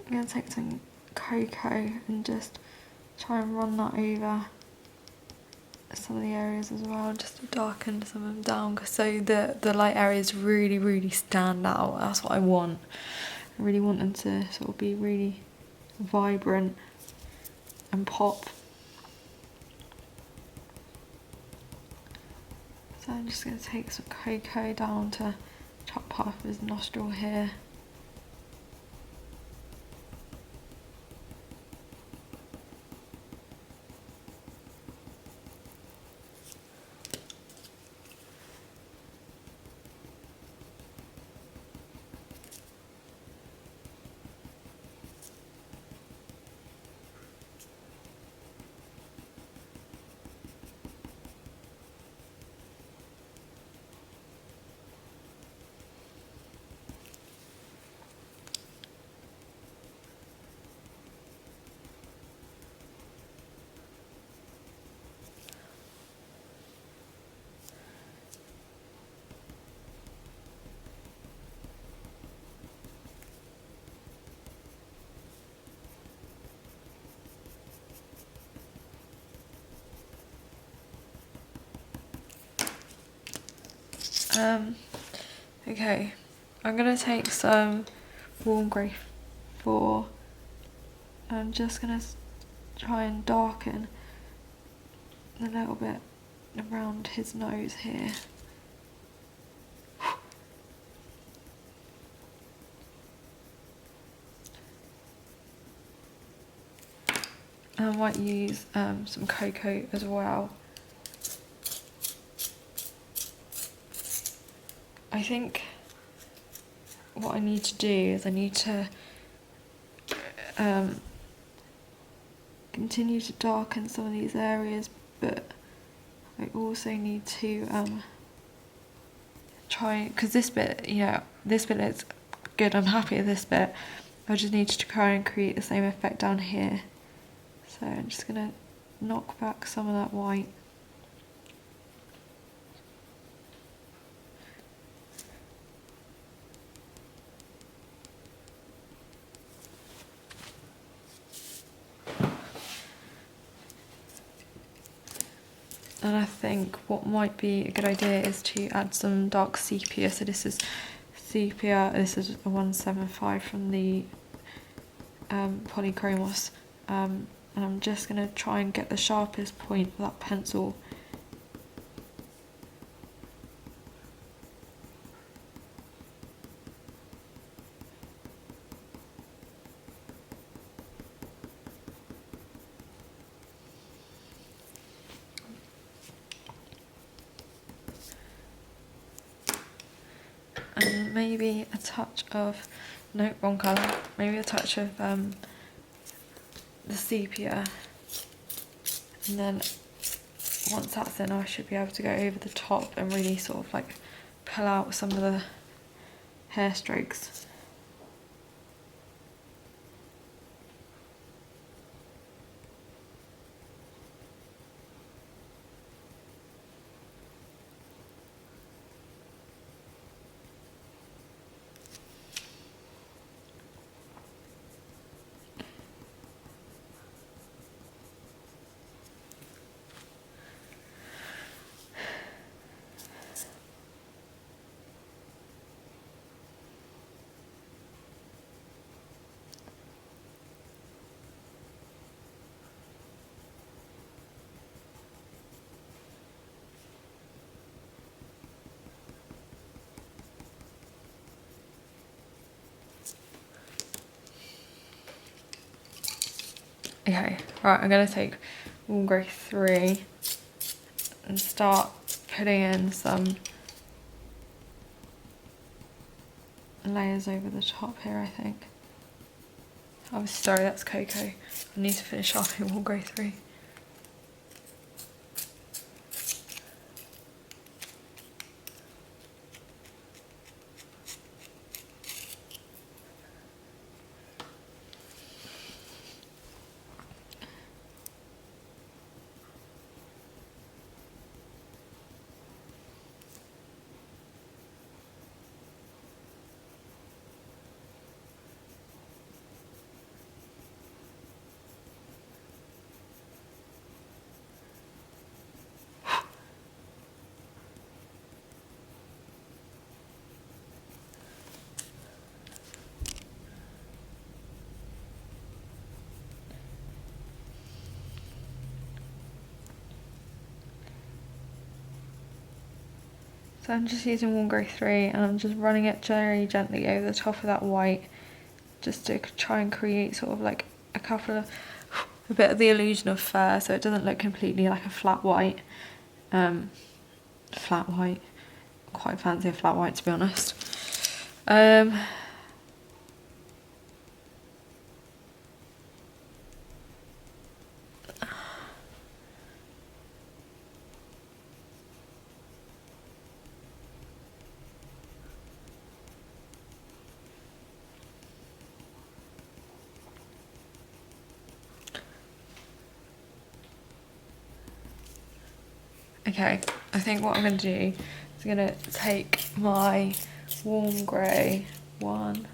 I'm going to take some cocoa and just try and run that over some of the areas as well, just to darken some of them down, so the light areas really stand out. That's what I want. I really want them to sort of be really vibrant and pop. So I'm just going to take some cocoa down to top half of his nostril here. Okay, I'm gonna take some warm grey 4. I'm just gonna try and darken a little bit around his nose here. I might use some cocoa as well. I think what I need to do is I need to continue to darken some of these areas, but I also need to try, because this bit, this bit is good, I'm happy with this bit. I just need to try and create the same effect down here. So I'm just going to knock back some of that white. And I think what might be a good idea is to add some dark sepia. So this is sepia, this is a 175 from the Polychromos. And I'm just going to try and get the sharpest point for that pencil. And maybe a touch of, no, wrong colour, maybe a touch of the sepia, and then once that's in I should be able to go over the top and really sort of like pull out some of the hair strokes. Okay, right, I'm gonna take Warm Grey 3 and start putting in some layers over the top here, I think. Oh, sorry, that's Cocoa. I need to finish off in Warm Grey 3. So I'm just using Warm Grey 3 and I'm just running it very gently over the top of that white, just to try and create sort of like a bit of the illusion of fur, so it doesn't look completely like a flat white. Flat white. Quite fancy a flat white, to be honest. Okay, I think what I'm going to do is I'm going to take my Warm Grey 1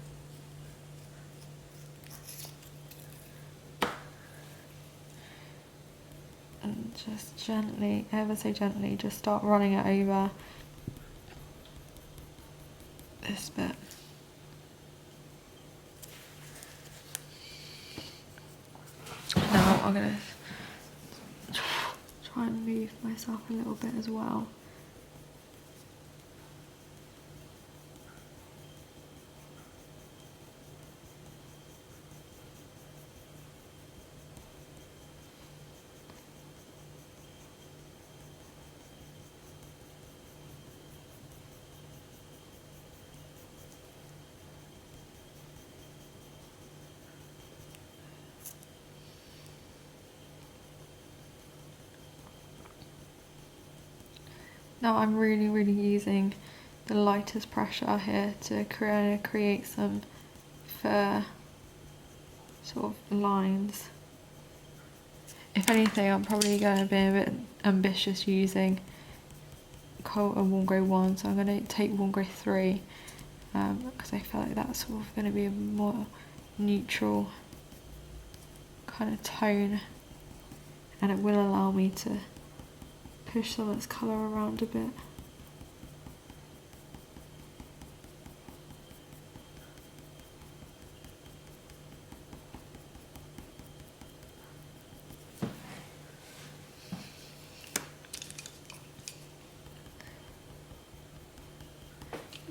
and just gently, ever so gently, just start running it over this bit. Now I'm going to try and move myself a little bit as well. Now I'm really using the lightest pressure here to create some fur sort of lines. If anything, I'm probably going to be a bit ambitious using Warm Grey 1, so I'm going to take Warm Grey 3 because I feel like that's sort of going to be a more neutral kind of tone, and it will allow me to push some of this colour around a bit.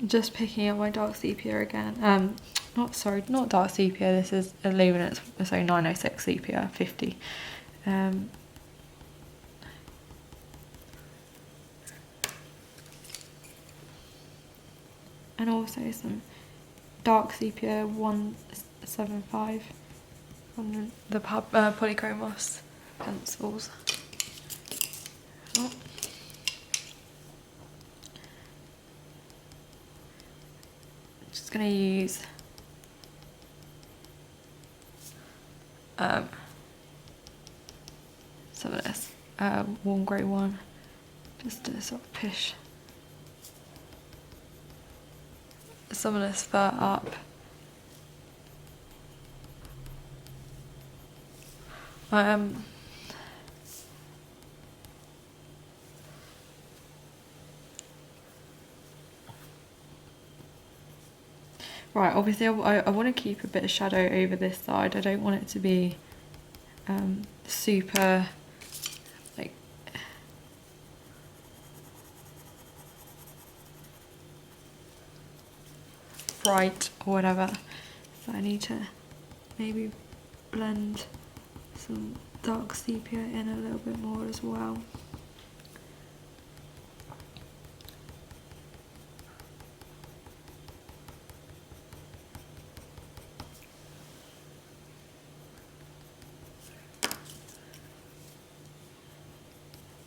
Just picking up my dark sepia again. Not dark sepia, this is a luminance, so 906 sepia 50. And also some dark sepia 175 from the Polychromos pencils. Oh. Just gonna use some of this warm grey one, just to sort of push some of this fur up. Right, obviously I want to keep a bit of shadow over this side. I don't want it to be super like bright or whatever. So I need to maybe blend some dark sepia in a little bit more as well.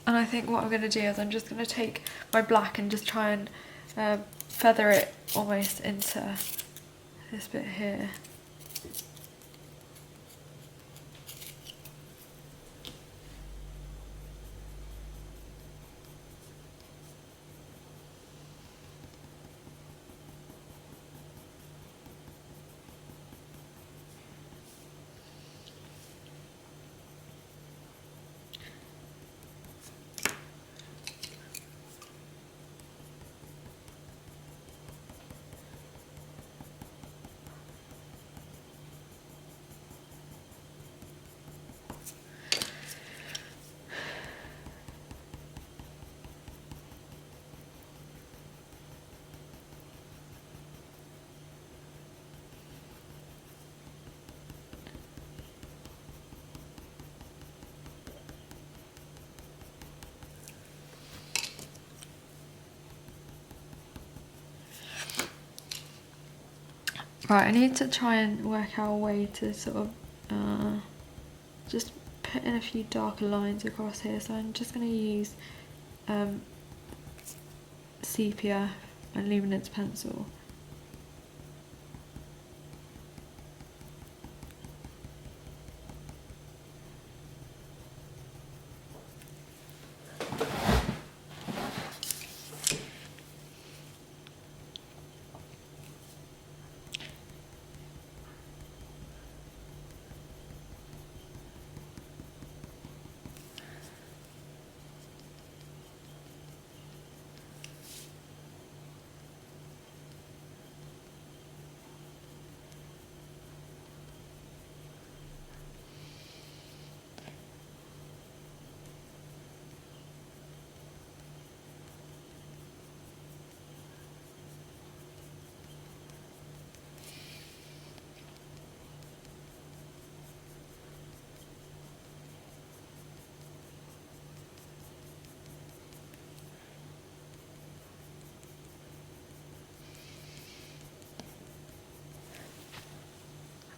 And I think what I'm going to do is I'm just going to take my black and just try and feather it almost into this bit here. Right, I need to try and work out a way to sort of just put in a few darker lines across here. So I'm just going to use sepia and luminance pencil.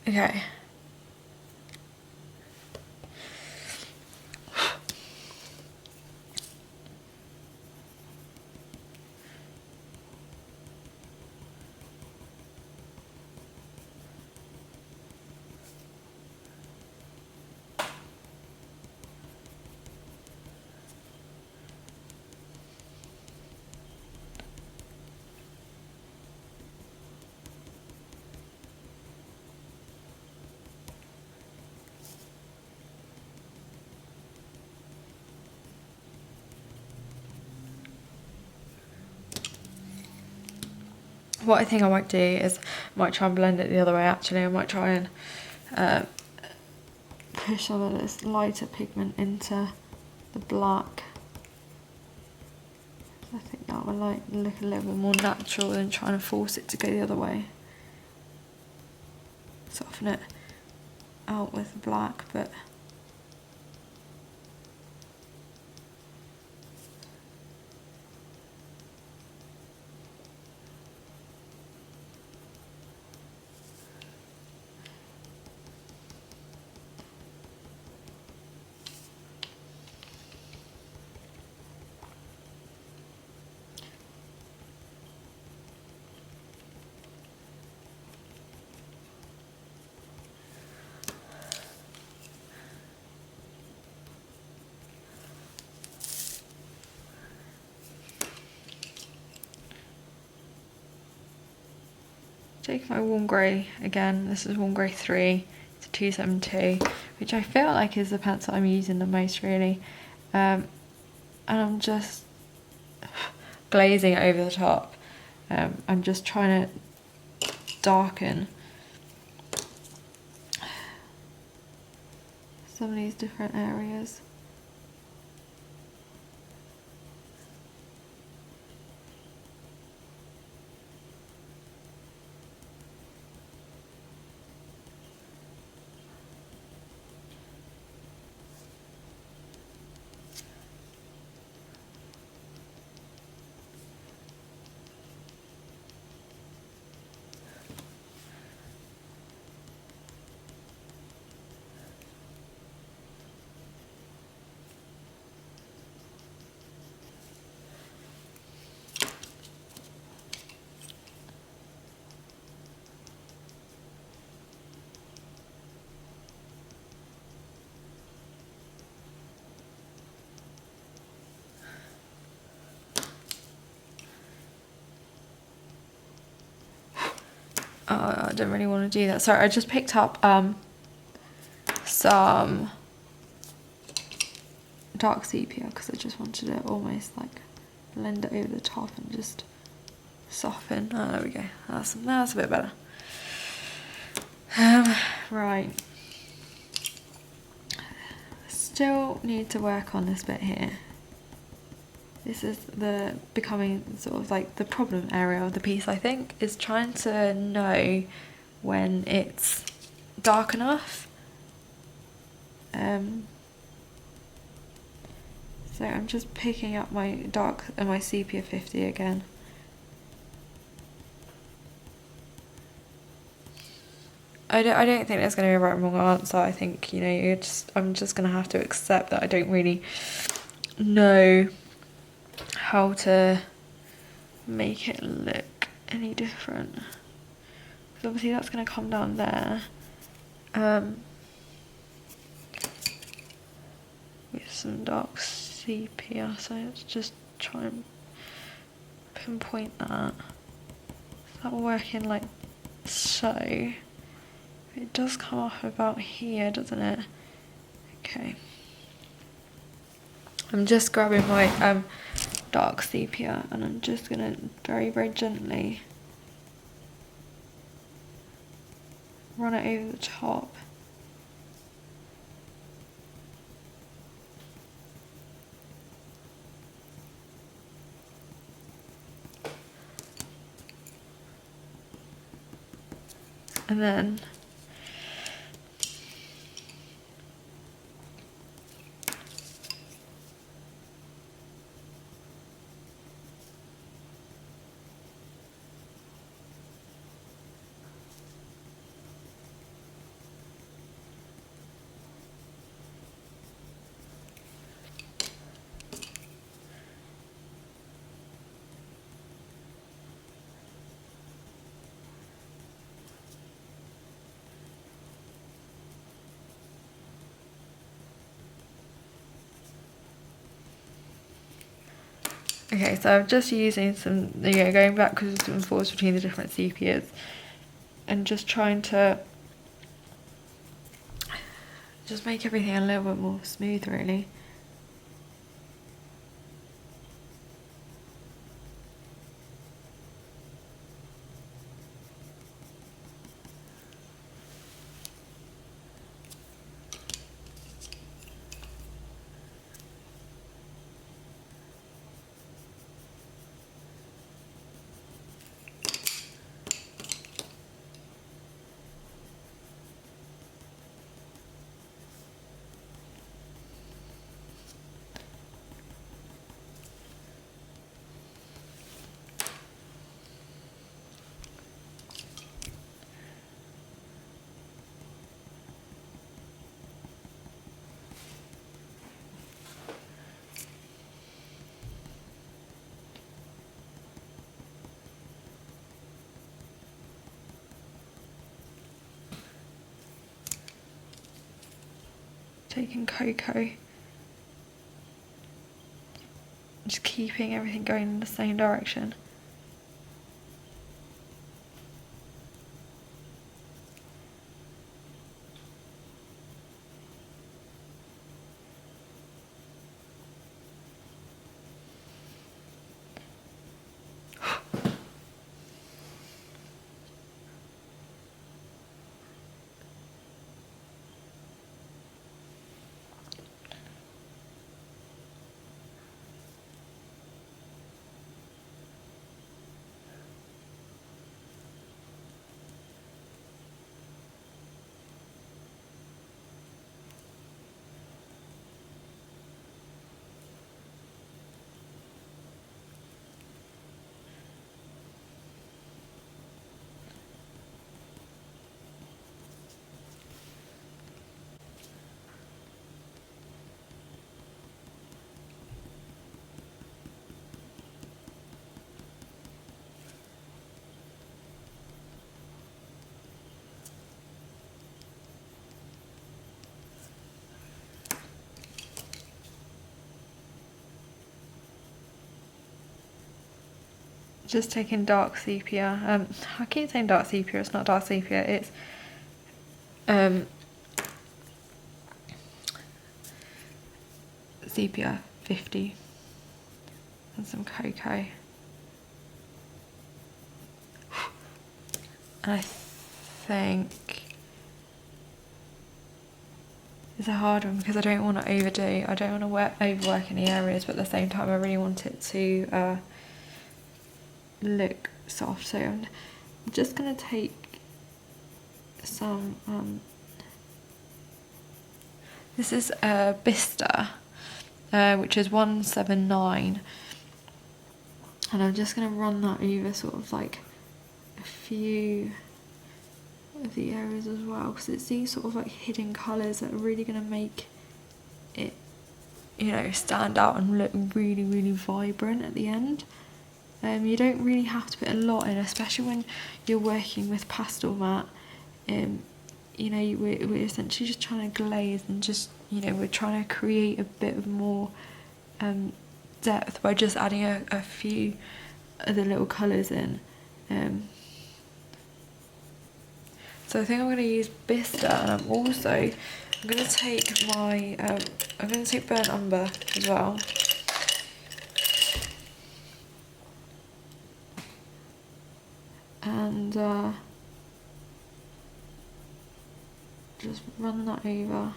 Okay. What I think I might do is I might try and blend it the other way. Actually, I might try and push some of this lighter pigment into the black. I think that would like look a little bit more natural than trying to force it to go the other way. Soften it out with the black, but Taking my warm grey again. This is warm grey 3. It's a 272, which I feel like is the pencil I'm using the most really. And I'm just glazing it over the top. I'm just trying to darken some of these different areas. I don't really want to do that. Sorry, I just picked up some dark sepia because I just wanted to almost like blend it over the top and just soften. Oh, there we go. That's a bit better. Right. Still need to work on this bit here. This is the becoming sort of like the problem area of the piece, I think, is trying to know when it's dark enough. So I'm just picking up my dark and my sepia 50 again. I don't think there's going to be a right or wrong answer. I think, you know, I'm just going to have to accept that I don't really know how to make it look any different. Because obviously that's going to come down there. With some dark sepia, so let's just try and pinpoint that. That will work in like so. It does come off about here, doesn't it? Okay. I'm just grabbing my dark sepia and I'm just gonna very, very gently run it over the top. And then okay, so I'm just using some, you know, going backwards and forwards between the different sepias and just trying to just make everything a little bit more smooth, really. Taking cocoa, just keeping everything going in the same direction. just taking dark sepia. I keep saying dark sepia, it's not dark sepia, it's sepia 50 and some cocoa. And I think it's a hard one because I don't want to overdo, I don't want to overwork any areas, but at the same time I really want it to look soft. So I'm just going to take some, this is Bista, which is 179, and I'm just going to run that over sort of like a few of the areas as well, because it's these sort of like hidden colours that are really going to make it, you know, stand out and look really, really vibrant at the end. You don't really have to put a lot in, especially when you're working with pastel mat. You know, we're essentially just trying to glaze and just, you know, we're trying to create a bit of more depth by just adding a few of the little colours in. So I think I'm going to use Bista, and I'm going to take my, I'm going to take burnt umber as well. And just run that over.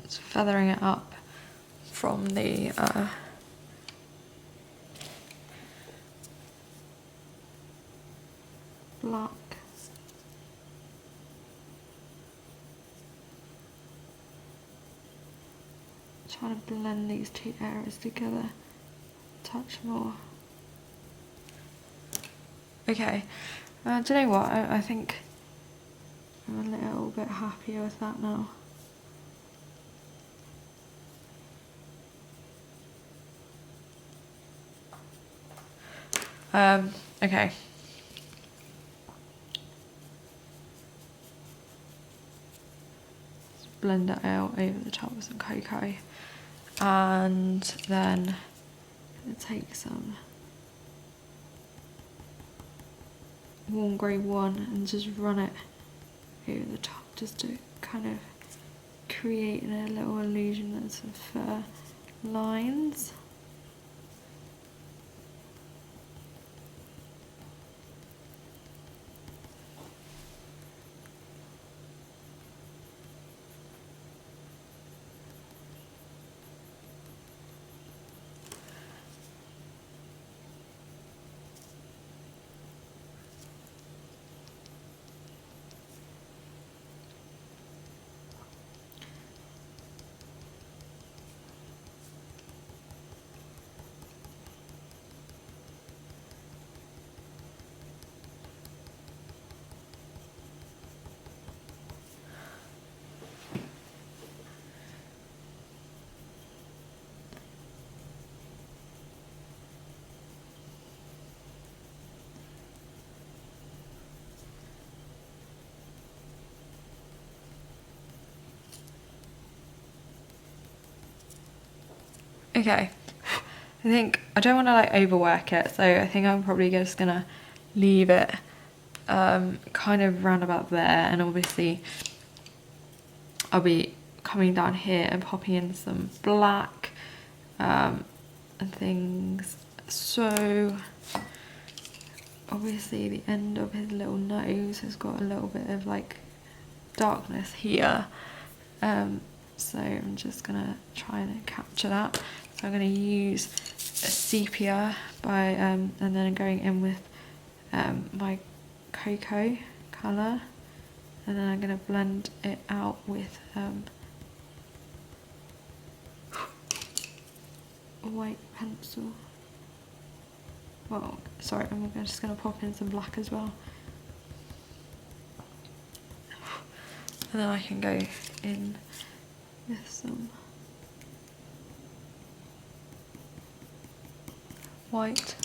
Feathering it up from the black. Trying to blend these two areas together a touch more. Okay, do you know what? I think I'm a little bit happier with that now. Okay. Let's blend it out over the top with some cocoa. And then I'm going to take some warm grey 1 and just run it over the top, just to kind of create a little illusion of lines. Okay, I think I don't want to like overwork it, so I think I'm probably just gonna leave it kind of round about there, and obviously I'll be coming down here and popping in some black and things. So obviously the end of his little nose has got a little bit of like darkness here, so I'm just gonna try and capture that. So I'm going to use a sepia and then going in with my cocoa colour, and then I'm going to blend it out with a white pencil. Well, sorry, I'm just going to pop in some black as well. And then I can go in with some white.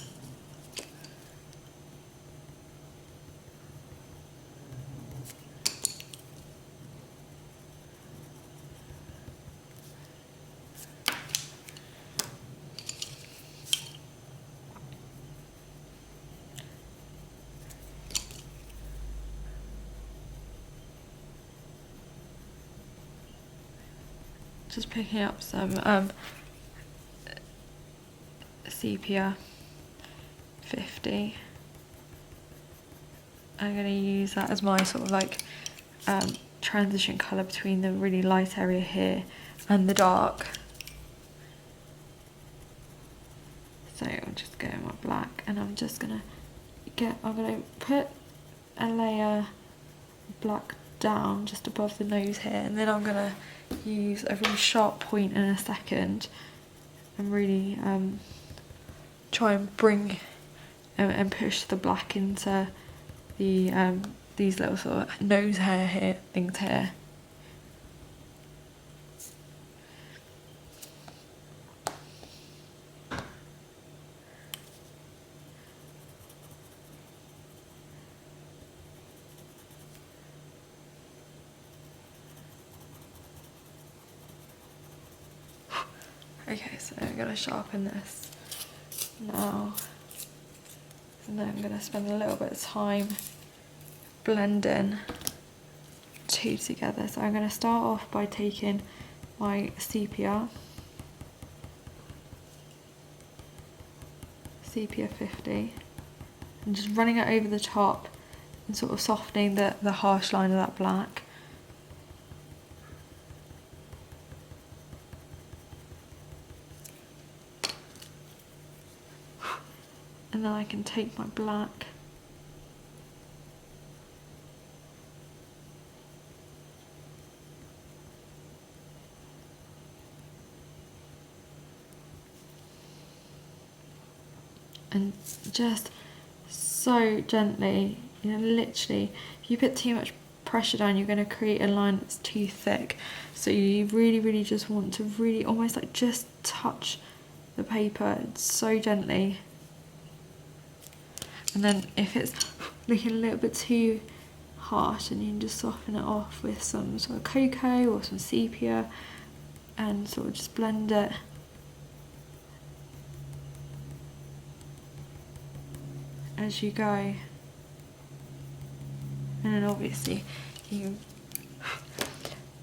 Just picking up some sepia 50. I'm going to use that as my sort of like transition colour between the really light area here and the dark. So I'm just going with black, and I'm just going to put a layer of black down just above the nose here, and then I'm going to use a really sharp point in a second and really try and bring and push the black into the these little sort of nose hair here things here. Okay, so I'm going to sharpen this now, and then I'm going to spend a little bit of time blending two together. So I'm going to start off by taking my sepia 50 and just running it over the top and sort of softening the harsh line of that black. And then I can take my black and just so gently, you know, literally, if you put too much pressure down, you're going to create a line that's too thick. So you really just want to really almost like just touch the paper so gently. And then if it's looking a little bit too harsh, and you can just soften it off with some sort of cocoa or some sepia and sort of just blend it. As you go. And then obviously you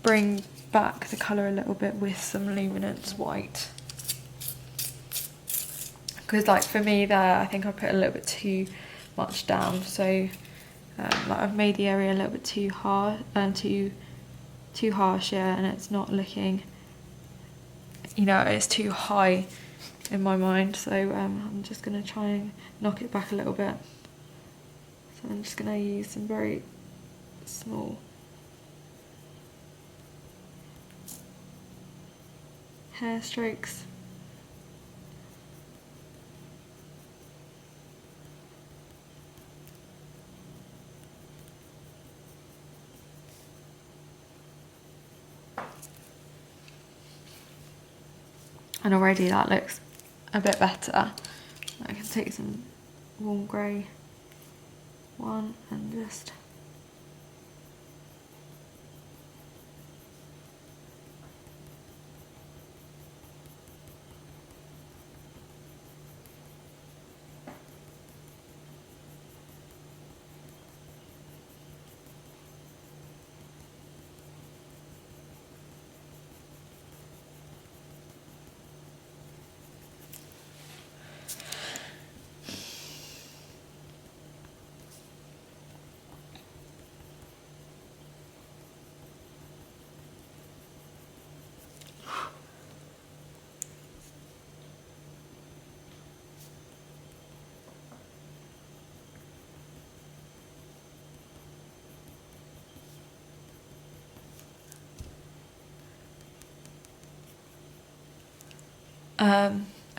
bring back the colour a little bit with some luminance white. Because like for me there, I think I put a little bit too much down, so like I've made the area a little bit too hard and too harsh, yeah, and it's not looking, you know, it's too high in my mind. So I'm just going to try and knock it back a little bit. So I'm just going to use some very small hair strokes. And already that looks a bit better. I can take some warm grey one and just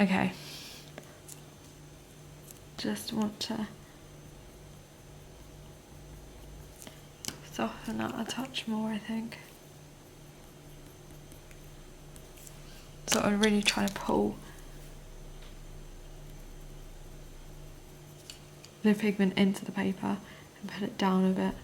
Okay. Just want to soften that a touch more, I think. Sort of really trying to pull the pigment into the paper and put it down a bit.